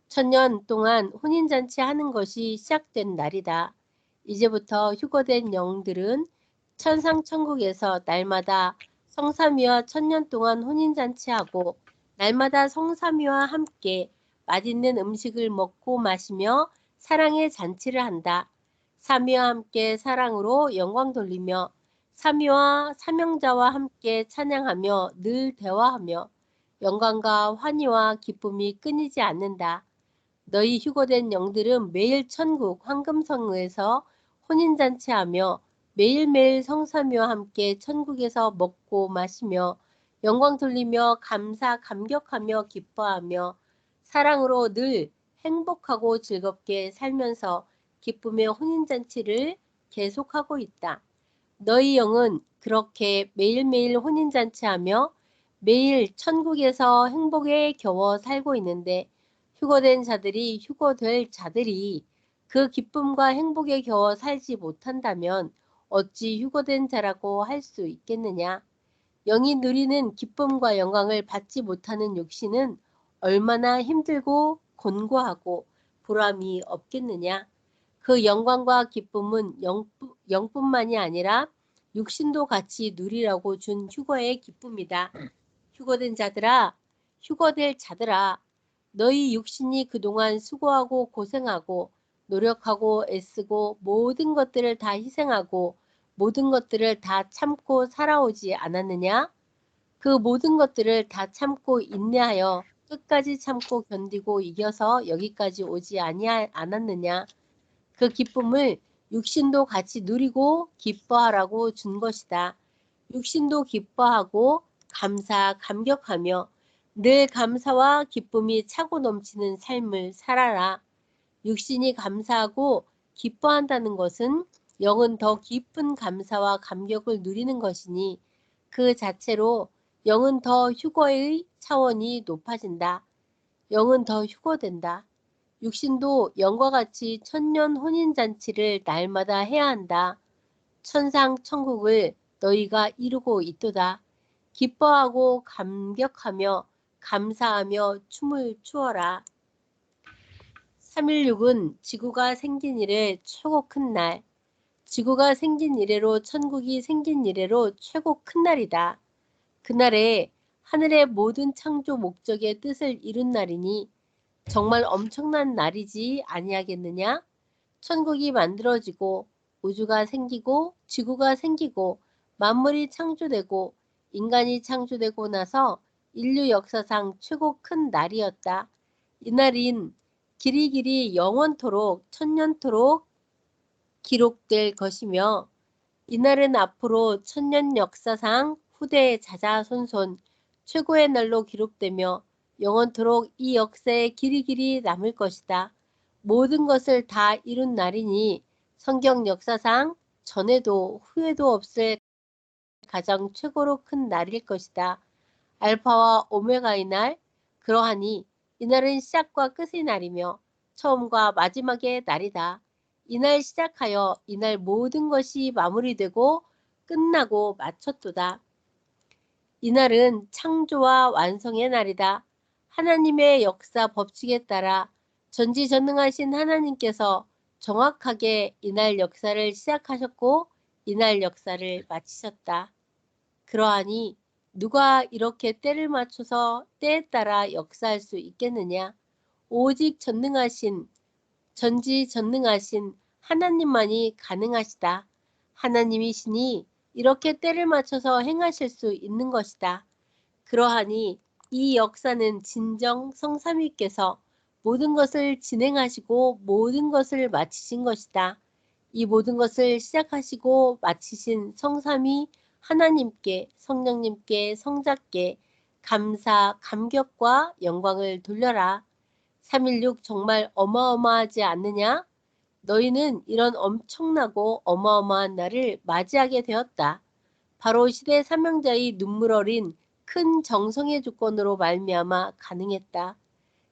천년 동안 혼인잔치 하는 것이 시작된 날이다. 이제부터 휴거된 영들은 천상천국에서 날마다 성삼위와 천년 동안 혼인잔치하고 날마다 성삼위와 함께 맛있는 음식을 먹고 마시며 사랑의 잔치를 한다. 삼위와 함께 사랑으로 영광 돌리며 삼위와 사명자와 함께 찬양하며 늘 대화하며 영광과 환희와 기쁨이 끊이지 않는다. 너희 휴거된 영들은 매일 천국 황금성에서 혼인잔치하며 매일매일 성삼위와 함께 천국에서 먹고 마시며 영광 돌리며 감격하며 기뻐하며 사랑으로 늘 행복하고 즐겁게 살면서 기쁨의 혼인잔치를 계속하고 있다. 너희 영은 그렇게 매일매일 혼인잔치하며 매일 천국에서 행복에 겨워 살고 있는데 휴거된 자들이 휴거될 자들이 그 기쁨과 행복에 겨워 살지 못한다면 어찌 휴거된 자라고 할 수 있겠느냐. 영이 누리는 기쁨과 영광을 받지 못하는 육신은 얼마나 힘들고 곤고하고 보람이 없겠느냐. 그 영광과 기쁨은 영뿐만이 아니라 육신도 같이 누리라고 준 휴거의 기쁨이다. 휴거된 자들아, 휴거될 자들아, 너희 육신이 그동안 수고하고 고생하고 노력하고 애쓰고 모든 것들을 다 희생하고 모든 것들을 다 참고 살아오지 않았느냐? 그 모든 것들을 다 참고 인내하여 끝까지 참고 견디고 이겨서 여기까지 오지 않았느냐? 그 기쁨을 육신도 같이 누리고 기뻐하라고 준 것이다. 육신도 기뻐하고 감격하며 늘 감사와 기쁨이 차고 넘치는 삶을 살아라. 육신이 감사하고 기뻐한다는 것은 영은 더 깊은 감사와 감격을 누리는 것이니 그 자체로 영은 더 휴거의 차원이 높아진다. 영은 더 휴거된다. 육신도 영과 같이 천년 혼인잔치를 날마다 해야 한다. 천상 천국을 너희가 이루고 있도다. 기뻐하고 감격하며 감사하며 춤을 추어라. 316은 지구가 생긴 이래 최고 큰 날. 지구가 생긴 이래로 천국이 생긴 이래로 최고 큰 날이다. 그날에 하늘의 모든 창조 목적의 뜻을 이룬 날이니 정말 엄청난 날이지 아니하겠느냐? 천국이 만들어지고 우주가 생기고 지구가 생기고 만물이 창조되고 인간이 창조되고 나서 인류 역사상 최고 큰 날이었다. 이날인 길이길이 영원토록 천년토록 기록될 것이며 이날은 앞으로 천년 역사상 후대 자자손손 최고의 날로 기록되며 영원토록 이 역사에 길이길이 남을 것이다. 모든 것을 다 이룬 날이니 성경 역사상 전에도 후에도 없을 가장 최고로 큰 날일 것이다. 알파와 오메가의 날, 그러하니 이날은 시작과 끝의 날이며 처음과 마지막의 날이다. 이날 시작하여 이날 모든 것이 마무리되고 끝나고 마쳤도다. 이날은 창조와 완성의 날이다. 하나님의 역사 법칙에 따라 전지전능하신 하나님께서 정확하게 이날 역사를 시작하셨고 이날 역사를 마치셨다. 그러하니 누가 이렇게 때를 맞춰서 때에 따라 역사할 수 있겠느냐? 오직 전지전능하신 하나님만이 가능하시다. 하나님이시니 이렇게 때를 맞춰서 행하실 수 있는 것이다. 그러하니 이 역사는 진정 성삼위께서 모든 것을 진행하시고 모든 것을 마치신 것이다. 이 모든 것을 시작하시고 마치신 성삼위 하나님께, 성령님께, 성자께 감사, 감격과 영광을 돌려라. 316 정말 어마어마하지 않느냐? 너희는 이런 엄청나고 어마어마한 날을 맞이하게 되었다. 바로 시대 사명자의 눈물 어린 큰 정성의 조건으로 말미암아 가능했다.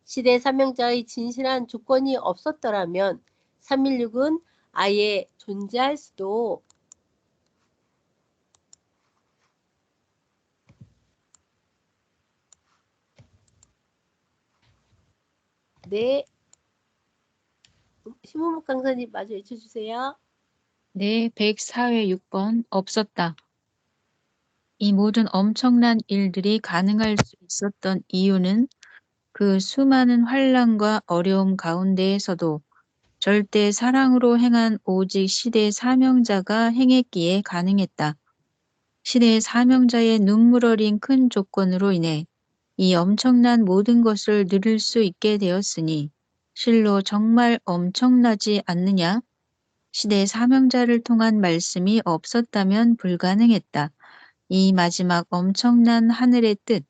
시대 사명자의 진실한 조건이 없었더라면 316은 아예 존재할 수도 네. 신문복 강사님 마저 외쳐주세요. 네, 104회 6번 없었다. 이 모든 엄청난 일들이 가능할 수 있었던 이유는 그 수많은 환난과 어려움 가운데에서도 절대 사랑으로 행한 오직 시대 사명자가 행했기에 가능했다. 시대 사명자의 눈물 어린 큰 조건으로 인해 이 엄청난 모든 것을 누릴 수 있게 되었으니 실로 정말 엄청나지 않느냐? 시대 사명자를 통한 말씀이 없었다면 불가능했다. 이 마지막 엄청난 하늘의 뜻,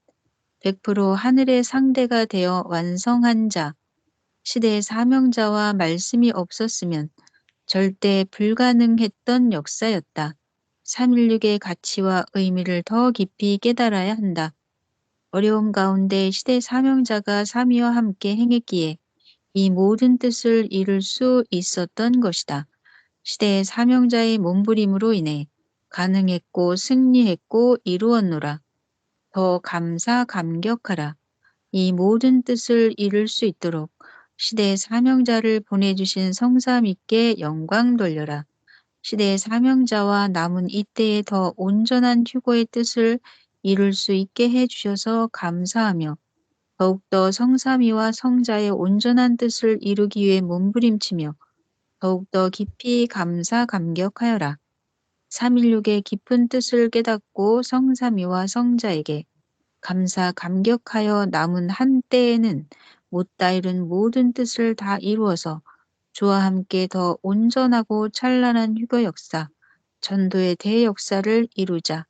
100% 하늘의 상대가 되어 완성한 자, 시대의 사명자와 말씀이 없었으면 절대 불가능했던 역사였다. 316의 가치와 의미를 더 깊이 깨달아야 한다. 어려움 가운데 시대 사명자가 삼위와 함께 행했기에 이 모든 뜻을 이룰 수 있었던 것이다. 시대의 사명자의 몸부림으로 인해 가능했고 승리했고 이루었노라. 더 감사 감격하라. 이 모든 뜻을 이룰 수 있도록 시대의 사명자를 보내주신 성삼위께 영광 돌려라. 시대의 사명자와 남은 이때에 더 온전한 휴거의 뜻을 이룰 수 있게 해주셔서 감사하며 더욱더 성삼위와 성자의 온전한 뜻을 이루기 위해 몸부림치며 더욱더 깊이 감사 감격하여라. 316의 깊은 뜻을 깨닫고 성삼위와 성자에게 감사 감격하여 남은 한때에는 못다 이룬 모든 뜻을 다 이루어서 주와 함께 더 온전하고 찬란한 휴거 역사, 전도의 대역사를 이루자.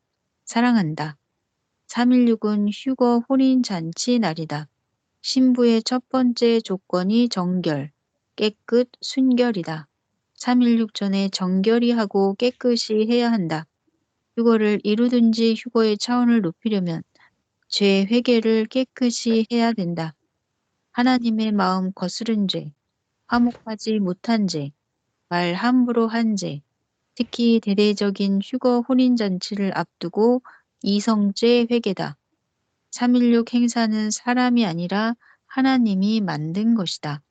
사랑한다. 316은 휴거 혼인잔치 날이다. 신부의 첫 번째 조건이 정결, 깨끗, 순결이다. 316 전에 정결히 하고 깨끗이 해야 한다. 휴거를 이루든지 휴거의 차원을 높이려면 죄 회개를 깨끗이 해야 된다. 하나님의 마음 거스른 죄, 화목하지 못한 죄, 말 함부로 한 죄, 특히 대대적인 휴거 혼인잔치를 앞두고 이성죄 회개다. 316 행사는 사람이 아니라 하나님이 만든 것이다.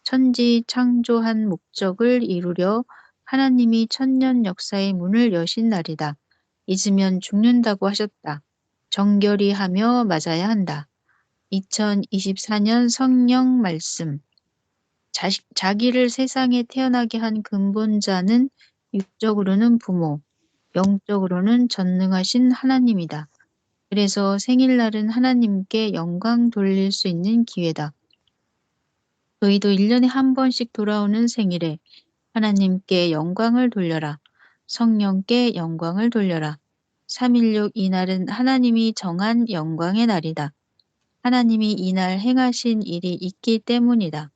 천지 창조한 목적을 이루려 하나님이 천년 역사의 문을 여신 날이다. 잊으면 죽는다고 하셨다. 정결히 하며 맞아야 한다. 2024년 성령 말씀. 자기를 세상에 태어나게 한 근본자는 육적으로는 부모, 영적으로는 전능하신 하나님이다. 그래서 생일날은 하나님께 영광 돌릴 수 있는 기회다. 너희도 1년에 한 번씩 돌아오는 생일에 하나님께 영광을 돌려라. 성령께 영광을 돌려라. 316 이날은 하나님이 정한 영광의 날이다. 하나님이 이날 행하신 일이 있기 때문이다.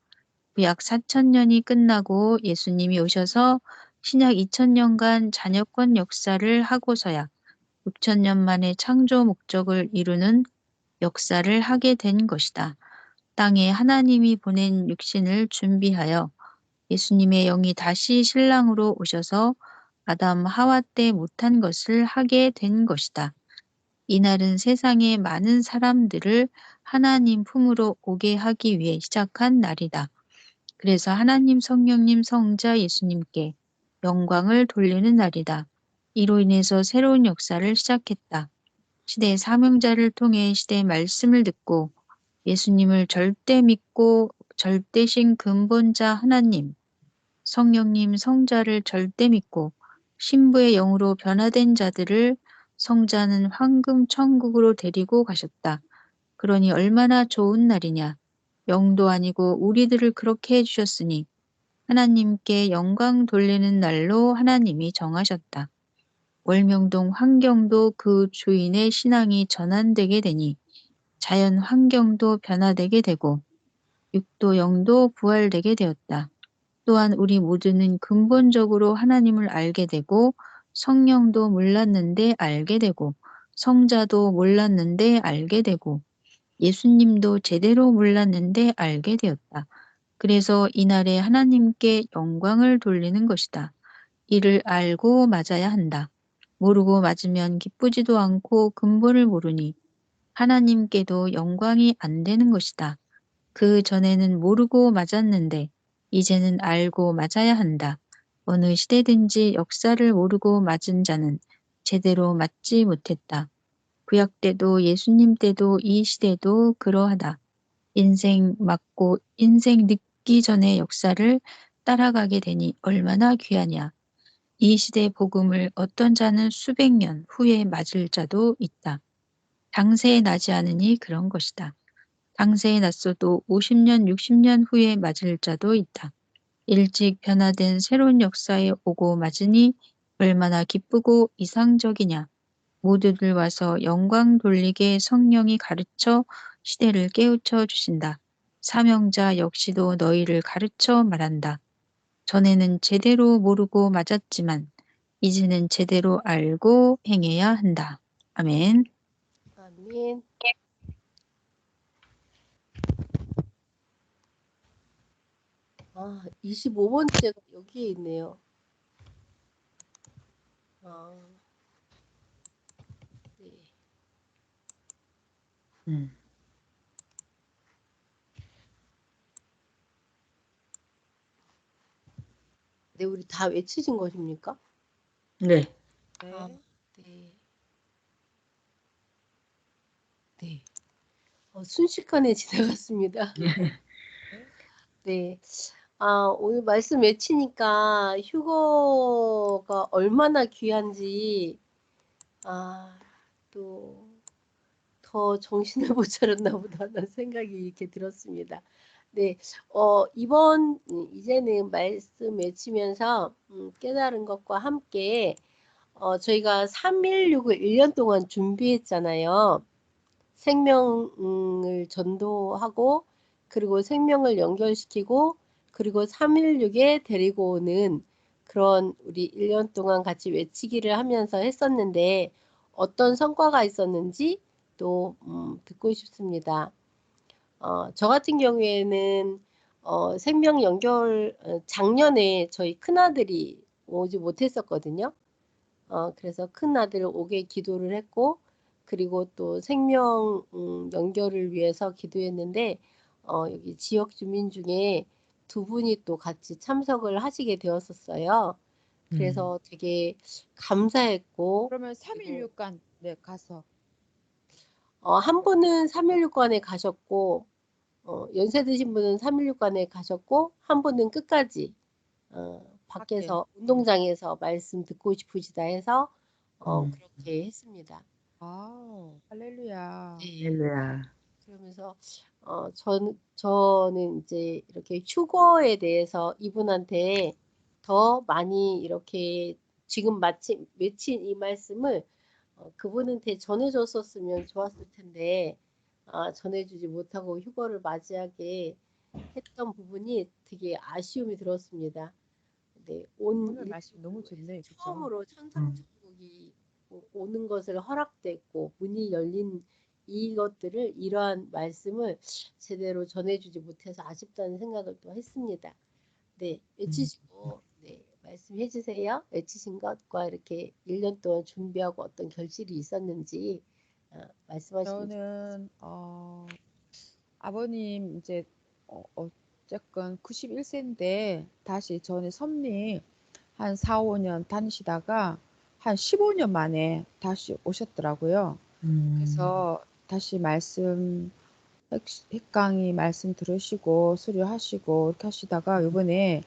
구약 4,000년이 끝나고 예수님이 오셔서 신약 2,000년간 잔여권 역사를 하고서야 6,000년 만에 창조 목적을 이루는 역사를 하게 된 것이다. 땅에 하나님이 보낸 육신을 준비하여 예수님의 영이 다시 신랑으로 오셔서 아담 하와 때 못한 것을 하게 된 것이다. 이날은 세상의 많은 사람들을 하나님 품으로 오게 하기 위해 시작한 날이다. 그래서 하나님 성령님 성자 예수님께 영광을 돌리는 날이다. 이로 인해서 새로운 역사를 시작했다. 시대의 사명자를 통해 시대의 말씀을 듣고 예수님을 절대 믿고 절대신 근본자 하나님, 성령님 성자를 절대 믿고 신부의 영으로 변화된 자들을 성자는 황금 천국으로 데리고 가셨다. 그러니 얼마나 좋은 날이냐. 영도 아니고 우리들을 그렇게 해주셨으니 하나님께 영광 돌리는 날로 하나님이 정하셨다. 월명동 환경도 그 주인의 신앙이 전환되게 되니 자연 환경도 변화되게 되고 육도 영도 부활되게 되었다. 또한 우리 모두는 근본적으로 하나님을 알게 되고 성령도 몰랐는데 알게 되고 성자도 몰랐는데 알게 되고 예수님도 제대로 몰랐는데 알게 되었다. 그래서 이날에 하나님께 영광을 돌리는 것이다. 이를 알고 맞아야 한다. 모르고 맞으면 기쁘지도 않고 근본을 모르니 하나님께도 영광이 안 되는 것이다. 그 전에는 모르고 맞았는데 이제는 알고 맞아야 한다. 어느 시대든지 역사를 모르고 맞은 자는 제대로 맞지 못했다. 구약 때도 예수님 때도 이 시대도 그러하다. 인생 맞고 인생 늦기 전에 역사를 따라가게 되니 얼마나 귀하냐. 이 시대 복음을 어떤 자는 수백 년 후에 맞을 자도 있다. 당세에 나지 않으니 그런 것이다. 당세에 났어도 50년, 60년 후에 맞을 자도 있다. 일찍 변화된 새로운 역사에 오고 맞으니 얼마나 기쁘고 이상적이냐. 모두들 와서 영광 돌리게 성령이 가르쳐 시대를 깨우쳐 주신다. 사명자 역시도 너희를 가르쳐 말한다. 전에는 제대로 모르고 맞았지만 이제는 제대로 알고 행해야 한다. 아멘. 아멘. 아, 25번째가 여기에 있네요. 아, 네. 네, 우리 다 외치신 것입니까? 네. 아, 네. 네. 네. 순식간에 지나갔습니다. 네. 아, 오늘 말씀 외치니까 휴거가 얼마나 귀한지, 또 더 정신을 못 차렸나 보다는 생각이 이렇게 들었습니다. 네. 이제는 말씀 외치면서 깨달은 것과 함께, 저희가 316을 1년 동안 준비했잖아요. 생명을 전도하고, 그리고 생명을 연결시키고, 그리고 316에 데리고 오는 그런 우리 1년 동안 같이 외치기를 하면서 했었는데, 어떤 성과가 있었는지 또 듣고 싶습니다. 저 같은 경우에는 생명 연결 작년에 저희 큰아들이 오지 못했었거든요. 그래서 큰아들 오게 기도를 했고, 그리고 또 생명 연결을 위해서 기도했는데, 여기 지역 주민 중에 두 분이 또 같이 참석을 하시게 되었었어요. 그래서 되게 감사했고, 그러면 그리고 316간 네, 가서 한 분은 316관에 가셨고, 연세 드신 분은 316관에 가셨고, 한 분은 끝까지 밖에. 밖에서 운동장에서 말씀 듣고 싶으시다 해서 그렇게 했습니다. 아, 할렐루야. 네. 할렐루야. 그러면서 저는 이제 이렇게 휴거에 대해서 이분한테 더 많이 이렇게 지금 마침 맺힌 이 말씀을 그분한테 전해줬었으면 좋았을 텐데 전해주지 못하고 휴거를 맞이하게 했던 부분이 되게 아쉬움이 들었습니다. 네, 오늘 말씀 너무 좋네, 그죠? 처음으로 천상천국이 오는 것을 허락됐고 문이 열린 이것들을 이러한 말씀을 제대로 전해주지 못해서 아쉽다는 생각을 또 했습니다. 네, 외치시고 네, 말씀해 주세요. 외치신 것과 이렇게 1년 동안 준비하고 어떤 결실이 있었는지 말씀하시면 저는 아버님 이제 어쨌건 91세인데 다시 전에 섭리 한 4, 5년 다니시다가 한 15년 만에 다시 오셨더라고요. 그래서 다시 말씀 핵강의 말씀 들으시고 수료하시고 이렇게 하시다가 이번에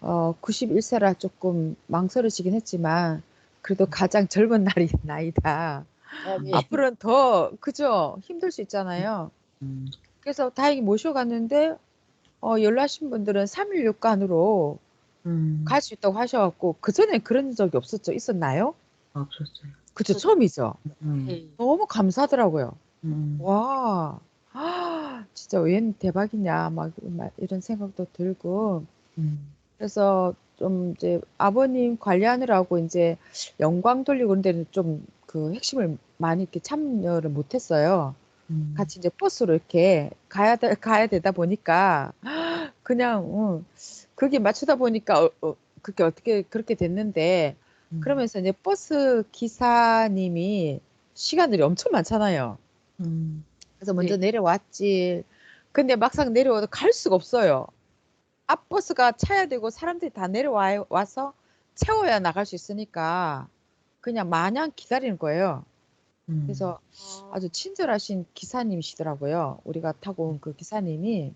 91세라 조금 망설여지긴 했지만 그래도 가장 젊은 나이다. 네. 앞으로는 더 그죠? 힘들 수 있잖아요. 그래서 다행히 모셔갔는데 연락하신 분들은 3일 육간으로 갈 수 있다고 하셔갖고 그전에 그런 적이 없었죠? 있었나요? 없었어요. 그죠? 처음이죠? 네. 너무 감사하더라고요. 와, 진짜 웬 대박이냐 막 이런 생각도 들고 그래서 좀 이제 아버님 관리하느라고 이제 영광 돌리고 그런 데는 좀 그 핵심을 많이 이렇게 참여를 못했어요. 같이 이제 버스로 이렇게 가야 되다 보니까 그냥 그게 맞추다 보니까 그게 어떻게 그렇게 됐는데 그러면서 이제 버스 기사님이 시간들이 엄청 많잖아요. 그래서 먼저 네. 내려왔지. 근데 막상 내려와도 갈 수가 없어요. 앞버스가 차야 되고 사람들이 다 내려와서 채워야 나갈 수 있으니까 그냥 마냥 기다리는 거예요. 그래서 아주 친절하신 기사님이시더라고요. 우리가 타고 온 그 기사님이.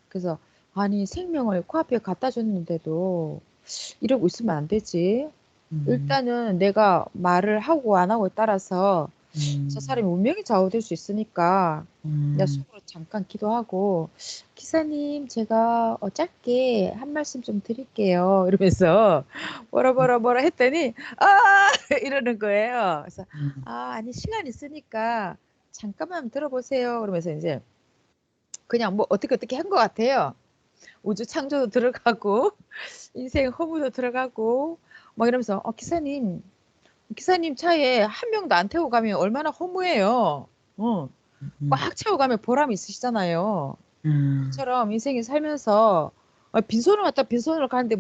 그래서 아니 생명을 코앞에 갖다 줬는데도 이러고 있으면 안 되지. 일단은 내가 말을 하고 안 하고에 따라서 저 사람이 운명이 좌우될 수 있으니까 내가 속으로 잠깐 기도하고 기사님 제가 짧게 한 말씀 좀 드릴게요 이러면서 뭐라 했더니 이러는 거예요. 그래서 아니 시간 있으니까 잠깐만 들어보세요 그러면서 이제 그냥 뭐 어떻게 한 것 같아요. 우주 창조도 들어가고 인생 허무도 들어가고 막 이러면서 기사님 차에 한 명도 안 태우고 가면 얼마나 허무해요. 꽉 채우고 가면 보람이 있으시잖아요. 그처럼 인생에 살면서 빈손으로 왔다 빈손으로 가는데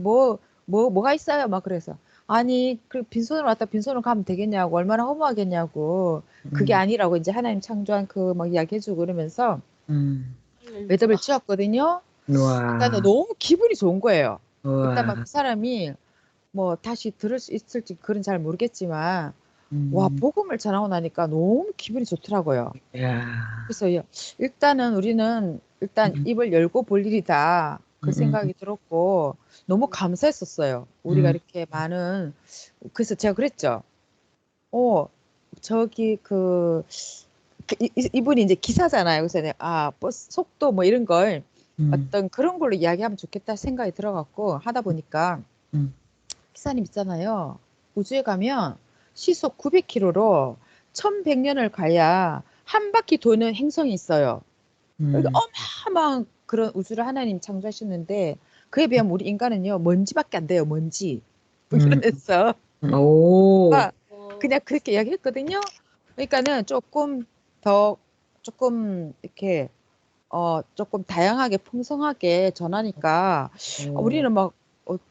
뭐가 있어요? 막 그래서 아니 그 빈손으로 왔다 빈손으로 가면 되겠냐고 얼마나 허무하겠냐고 그게 아니라고 이제 하나님 창조한 그 막 이야기해주고 그러면서 매듭을 지었거든요. 일단은 너무 기분이 좋은 거예요. 일단 막 그 사람이 뭐 다시 들을 수 있을지 그건 잘 모르겠지만 와 복음을 전하고 나니까 너무 기분이 좋더라고요. 그래서 일단은 우리는 일단 입을 열고 볼 일이다 그 생각이 들었고 너무 감사했었어요. 우리가 이렇게 많은 그래서 제가 그랬죠. 저기 이분이 이제 기사잖아요. 그래서 내가 버스 속도 뭐 이런 걸 어떤 그런 걸로 이야기하면 좋겠다 생각이 들어갖고 하다 보니까 기사님 있잖아요. 우주에 가면 시속 900km로 1100년을 가야 한 바퀴 도는 행성이 있어요. 그러니까 어마어마한 그런 우주를 하나님 창조하셨는데 그에 비하면 우리 인간은요 먼지밖에 안 돼요. 먼지. 그래서 그냥 그렇게 이야기했거든요. 그러니까는 조금 이렇게 조금 다양하게 풍성하게 전하니까 우리는 막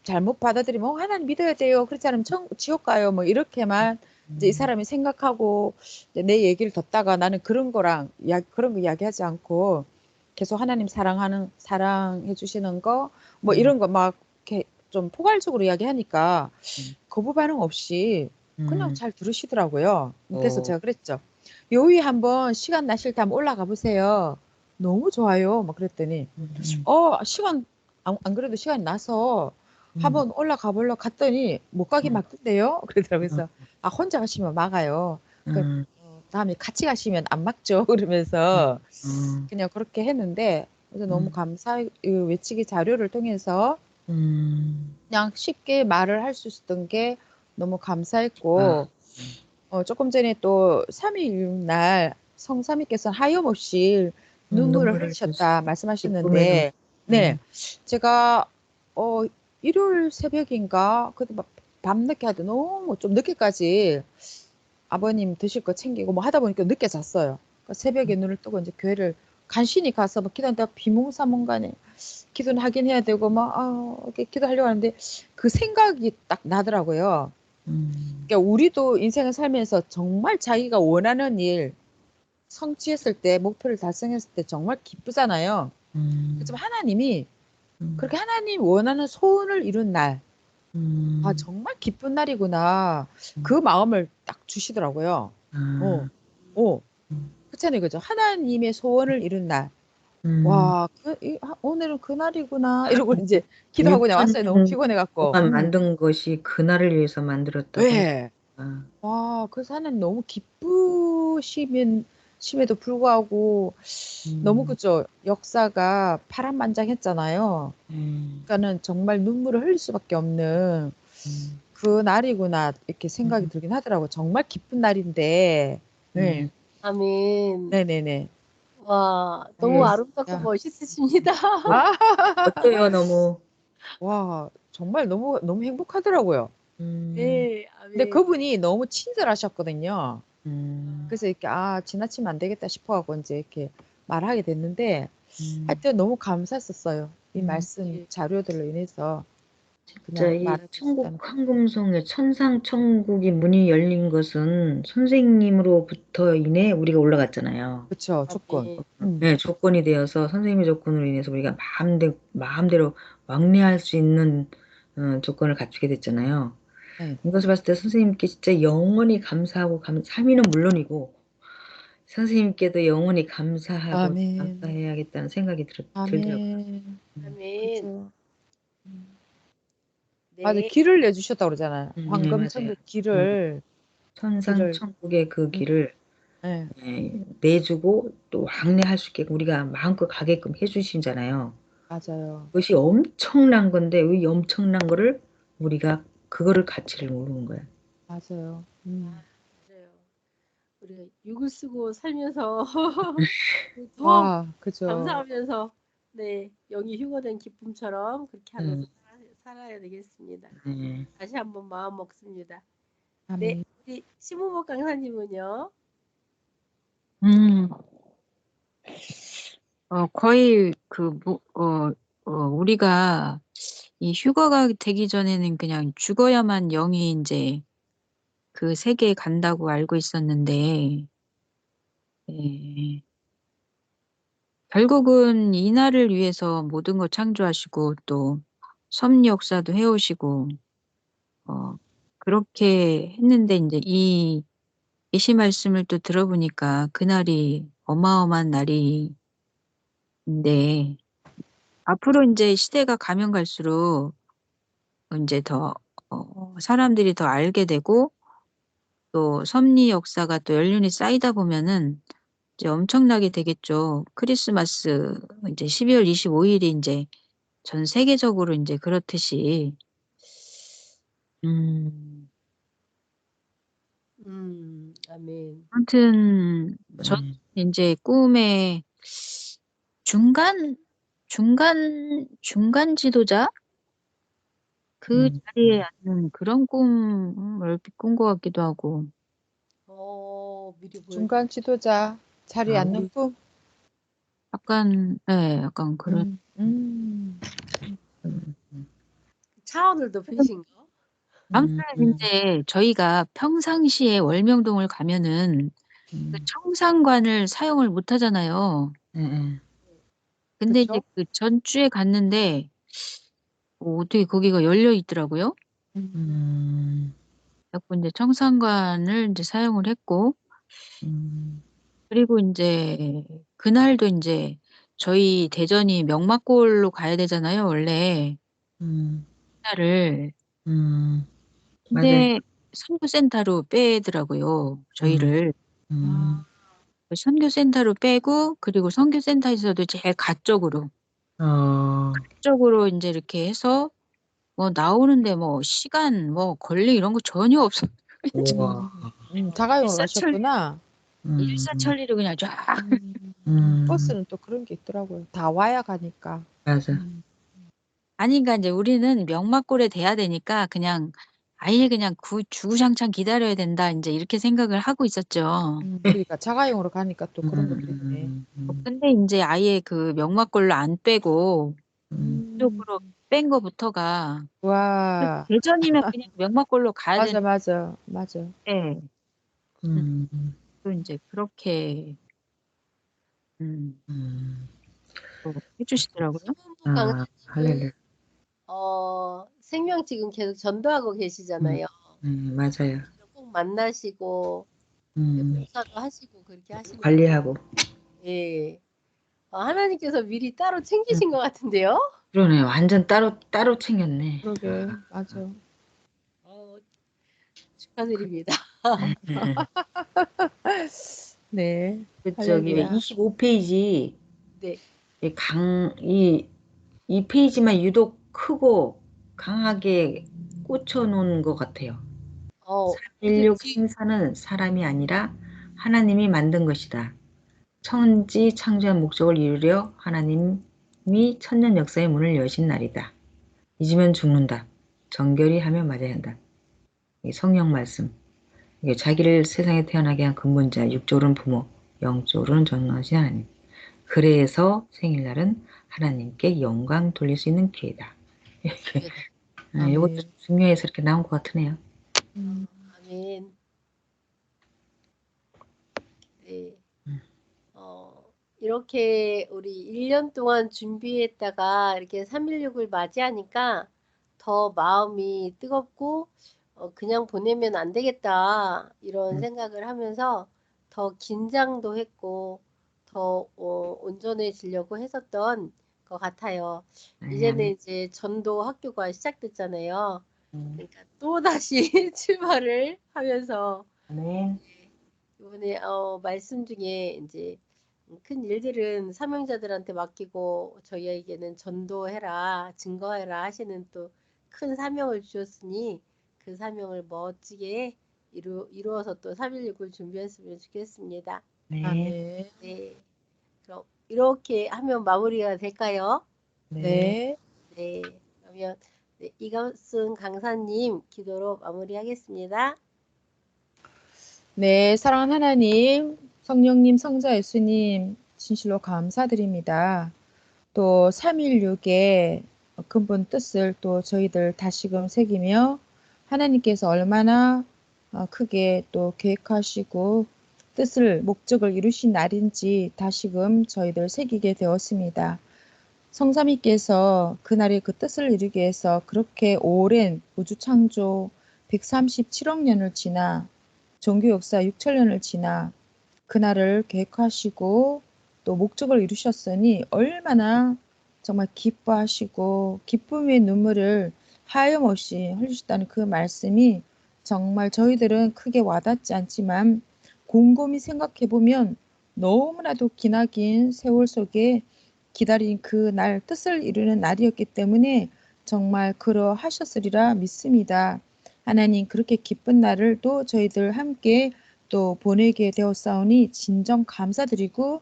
잘못 받아들이면 하나님 믿어야 돼요. 그렇지 않으면 지옥 가요. 뭐 이렇게만 이제 이 사람이 생각하고 이제 내 얘기를 듣다가 나는 그런 거 이야기하지 않고 계속 하나님 사랑해 주시는 거 뭐 이런 거 막 이렇게 좀 포괄적으로 이야기하니까 거부 반응 없이 그냥 잘 들으시더라고요. 그래서 제가 그랬죠. 요위 한번 시간 나실 때 한번 올라가 보세요. 너무 좋아요. 막 그랬더니 안 그래도 시간이 나서 한번 올라가 보려고 갔더니 못 가게 막던데요. 그러더라고요. 그래서 혼자 가시면 막아요. 다음에 같이 가시면 안 막죠. 그러면서 음, 그냥 그렇게 했는데 그래서 너무 음, 감사해 외치기 자료를 통해서 그냥 쉽게 말을 할 수 있었던 게 너무 아, 감사했고 조금 전에 또 3.16 날 성삼위께서는 하염없이 눈물을 눈물을 흘리셨다 기쁨의 눈물. 말씀하셨는데 네 제가 일요일 새벽인가 그때 막 밤늦게 하도 너무 좀 늦게까지 아버님 드실 거 챙기고 뭐 하다 보니까 늦게 잤어요. 그러니까 새벽에 눈을 뜨고 이제 교회를 간신히 가서 막 기도하다가 비몽사몽간에 기도는 하긴 해야 되고 막 이렇게 기도하려고 하는데 그 생각이 딱 나더라고요. 그러니까 우리도 인생을 살면서 정말 자기가 원하는 일 성취했을 때 목표를 달성했을 때 정말 기쁘잖아요. 그렇지만 하나님이 그렇게 하나님 원하는 소원을 이룬 날, 정말 기쁜 날이구나. 그 마음을 딱 주시더라고요. 어, 어, 그렇잖아요, 그죠? 하나님의 소원을 이룬 날. 와, 오늘은 그날이구나. 이러고 이제 기도하고 그냥 6천 왔어요. 너무 년 피곤해갖고. 동안 만든 것이 그날을 위해서 만들었다고 네. 생각합니다. 와, 그래서 하나님 너무 기쁘심에도 불구하고 너무 그죠? 역사가 파란만장했잖아요. 그러니까는 정말 눈물을 흘릴 수밖에 없는 그 날이구나 이렇게 생각이 들긴 하더라고요. 정말 기쁜 날인데. 네. 아멘. 네네네. 와, 너무 네. 아름답고 야. 멋있으십니다. 아, 어때요, 너무? 와, 정말 너무 너무 행복하더라고요. 네, 근데 아멘. 그분이 너무 친절하셨거든요. 음, 그래서 이렇게 지나치면 안 되겠다 싶어하고 이제 이렇게 말하게 됐는데 음. 하여튼 너무 감사했었어요. 이 말씀 네. 자료들로 인해서 진짜 그냥 이 말해 주시다는 천국 황금성의 천상천국이 문이 열린 것은 선생님으로부터 인해 우리가 올라갔잖아요. 그쵸, 조건. 아멘. 네, 조건이 되어서 선생님의 조건으로 인해서 우리가 마음대로 왕래할 수 있는 조건을 갖추게 됐잖아요. 네. 이것을 봤을 때 선생님께 진짜 영원히 감사하고 삶이는 물론이고 선생님께도 영원히 감사하고 아멘. 감사해야겠다는 생각이 들더라고요. 아멘. 아멘. 그죠. 맞아, 네. 길을 내주셨다고 그러잖아요. 네, 맞아요. 황금천국 길을. 천상천국의 그 음, 길을 네, 내주고 또 왕래할 수 있게 우리가 마음껏 가게끔 해주시잖아요. 맞아요. 그것이 엄청난 건데 이 엄청난 거를 우리가 그거를 가치를 모르는 거예요. 맞아요. 맞아요. 우리가 육을 쓰고 살면서 더 와, 그죠. 감사하면서 네, 영이 휴거된 기쁨처럼 그렇게 하면서 음, 살아야 되겠습니다. 네. 다시 한번 마음 먹습니다. 네, 아멘. 우리 심우복 강사님은요? 음, 거의 우리가 이 휴가가 되기 전에는 그냥 죽어야만 영이 이제 그 세계에 간다고 알고 있었는데, 예, 결국은 이 날을 위해서 모든 걸 창조하시고 또 섭리 역사도 해오시고, 그렇게 했는데 이제 이 예시 말씀을 또 들어보니까 그날이 어마어마한 날인데, 앞으로 이제 시대가 가면 갈수록 이제 더, 사람들이 더 알게 되고 또 섭리 역사가 또 연륜이 쌓이다 보면은 이제 엄청나게 되겠죠. 크리스마스 이제 12월 25일이 이제 전 세계적으로 이제 그렇듯이, 음, 아멘. 아무튼 전 이제 꿈에 중간, 중간 지도자? 그 자리에 앉는 그런 꿈을 꾼 것 같기도 하고, 미리 보여. 중간 지도자 자리에 앉는 꿈. 약간 그런, 음, 음. 차원을 높이신 거? 아무튼 이제 저희가 평상시에 월명동을 가면은 그 청상관을 사용을 못 하잖아요. 근데 이제 그쵸? 그 전주에 갔는데, 어떻게 거기가 열려 있더라고요. 그래서 이제 청상관을 이제 사용을 했고, 그리고 이제 그날도 이제 저희 대전이 명마골로 가야 되잖아요, 원래. 그날을. 맞아요. 근데 선교센터로 빼더라고요, 음, 저희를. 음. 그 선교센터로 빼고 그리고 선교센터에서도 제일 가쪽으로 이제 이렇게 해서 뭐 나오는데 뭐 시간 뭐 권리 이런 거 전혀 없어. 우와. 자가용으로 일사천리 가셨구나. 일사천리로 그냥 쫙. 버스는 또 그런 게 있더라고요. 다 와야 가니까. 맞아. 아니 그러니까 이제 우리는 명막골에 돼야 되니까 그냥 아예 그냥 주구장창 기다려야 된다 이제 이렇게 생각을 하고 있었죠. 그러니까 자가용으로 가니까 또 그런 것도 있네. 근데 이제 아예 그 명막골로 안 빼고 이쪽으로 뺀 거부터가 와, 대전이면 그냥 명막골로 가야 되는. 맞아. 네. 음. 또 이제 그렇게 또 해주시더라고요. 시본부 강사님은 할렐루야. 생명 지금 계속 전도하고 계시잖아요. 맞아요. 꼭 만나시고 봉사도 하시고 그렇게 하시는 관리하고. 예. 하나님께서 미리 따로 챙기신 것 같은데요. 그러네. 완전 따로 챙겼네. 그러게, 맞아. 축하드립니다. 네. 그 저기 왜 할렐루야. 25페이지 네. 이 페이지만 유독 크고 강하게 꽂혀놓은 것 같아요. 인류 생사는 사람이 아니라 하나님이 만든 것이다. 천지 창조한 목적을 이루려 하나님이 천년 역사의 문을 여신 날이다. 잊으면 죽는다. 정결히 하며 맞아야 한다. 이 성령 말씀. 이게 자기를 세상에 태어나게 한 근본자, 육적으로는 부모, 영적으로는 전능하신 하나님. 그래서 생일날은 하나님께 영광 돌릴 수 있는 기회다. 이렇게 이것도 중요해서 이렇게 나온 것 같으네요. 아멘. 네. 이렇게 우리 1년 동안 준비했다가 이렇게 3.16을 맞이하니까 더 마음이 뜨겁고 그냥 보내면 안 되겠다 이런 생각을 하면서 더 긴장도 했고 더 온전해지려고 했었던 것 같아요. 이제는 이제 전도 학교가 시작됐잖아요. 그러니까 또다시 출발을 하면서 아멘. 이번에 말씀 중에 이제 큰 일들은 사명자들한테 맡기고 저희에게는 전도해라, 증거해라 하시는 또 큰 사명을 주셨으니 그 사명을 멋지게 이루어서 또 3.16을 준비했으면 좋겠습니다. 네. 아멘. 네. 그럼 이렇게 하면 마무리가 될까요? 네. 네. 그러면 이것은 강사님 기도로 마무리하겠습니다. 네, 사랑하는 하나님, 성령님, 성자 예수님, 진실로 감사드립니다. 또 3.16의 근본 뜻을 또 저희들 다시금 새기며 하나님께서 얼마나 크게 또 계획하시고 뜻을, 목적을 이루신 날인지 다시금 저희들 새기게 되었습니다. 성삼위께서 그날의 그 뜻을 이루기 위해서 그렇게 오랜 우주 창조 137억 년을 지나 종교 역사 6천년을 지나 그날을 계획하시고 또 목적을 이루셨으니 얼마나 정말 기뻐하시고 기쁨의 눈물을 하염없이 흘리셨다는 그 말씀이 정말 저희들은 크게 와닿지 않지만 곰곰이 생각해보면 너무나도 기나긴 세월 속에 기다린 그 날 뜻을 이루는 날이었기 때문에 정말 그러하셨으리라 믿습니다. 하나님 그렇게 기쁜 날을 또 저희들 함께 또 보내게 되었사오니 진정 감사드리고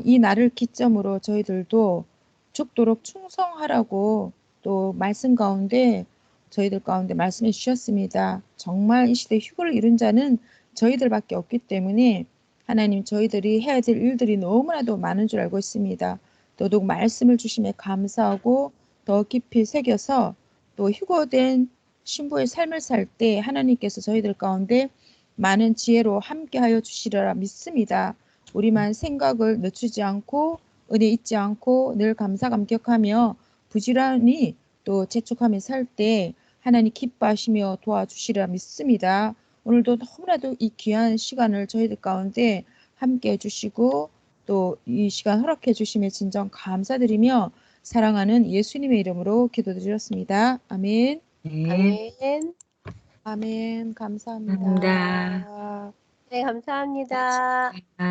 이 날을 기점으로 저희들도 죽도록 충성하라고 또 말씀 가운데 저희들 가운데 말씀해 주셨습니다. 정말 이 시대 휴거를 이룬 자는 저희들밖에 없기 때문에 하나님 저희들이 해야 될 일들이 너무나도 많은 줄 알고 있습니다. 더더욱 말씀을 주심에 감사하고 더 깊이 새겨서 또 휴거된 신부의 삶을 살 때 하나님께서 저희들 가운데 많은 지혜로 함께하여 주시리라 믿습니다. 우리만 생각을 늦추지 않고 은혜 잊지 않고 늘 감사 감격하며 부지런히 또 재촉하며 살 때 하나님 기뻐하시며 도와주시리라 믿습니다. 오늘도 너무나도 이 귀한 시간을 저희들 가운데 함께 해주시고 또 이 시간 허락해 주심에 진정 감사드리며 사랑하는 예수님의 이름으로 기도드렸습니다. 아멘. 네. 아멘. 아멘. 감사합니다. 감사합니다. 네, 감사합니다.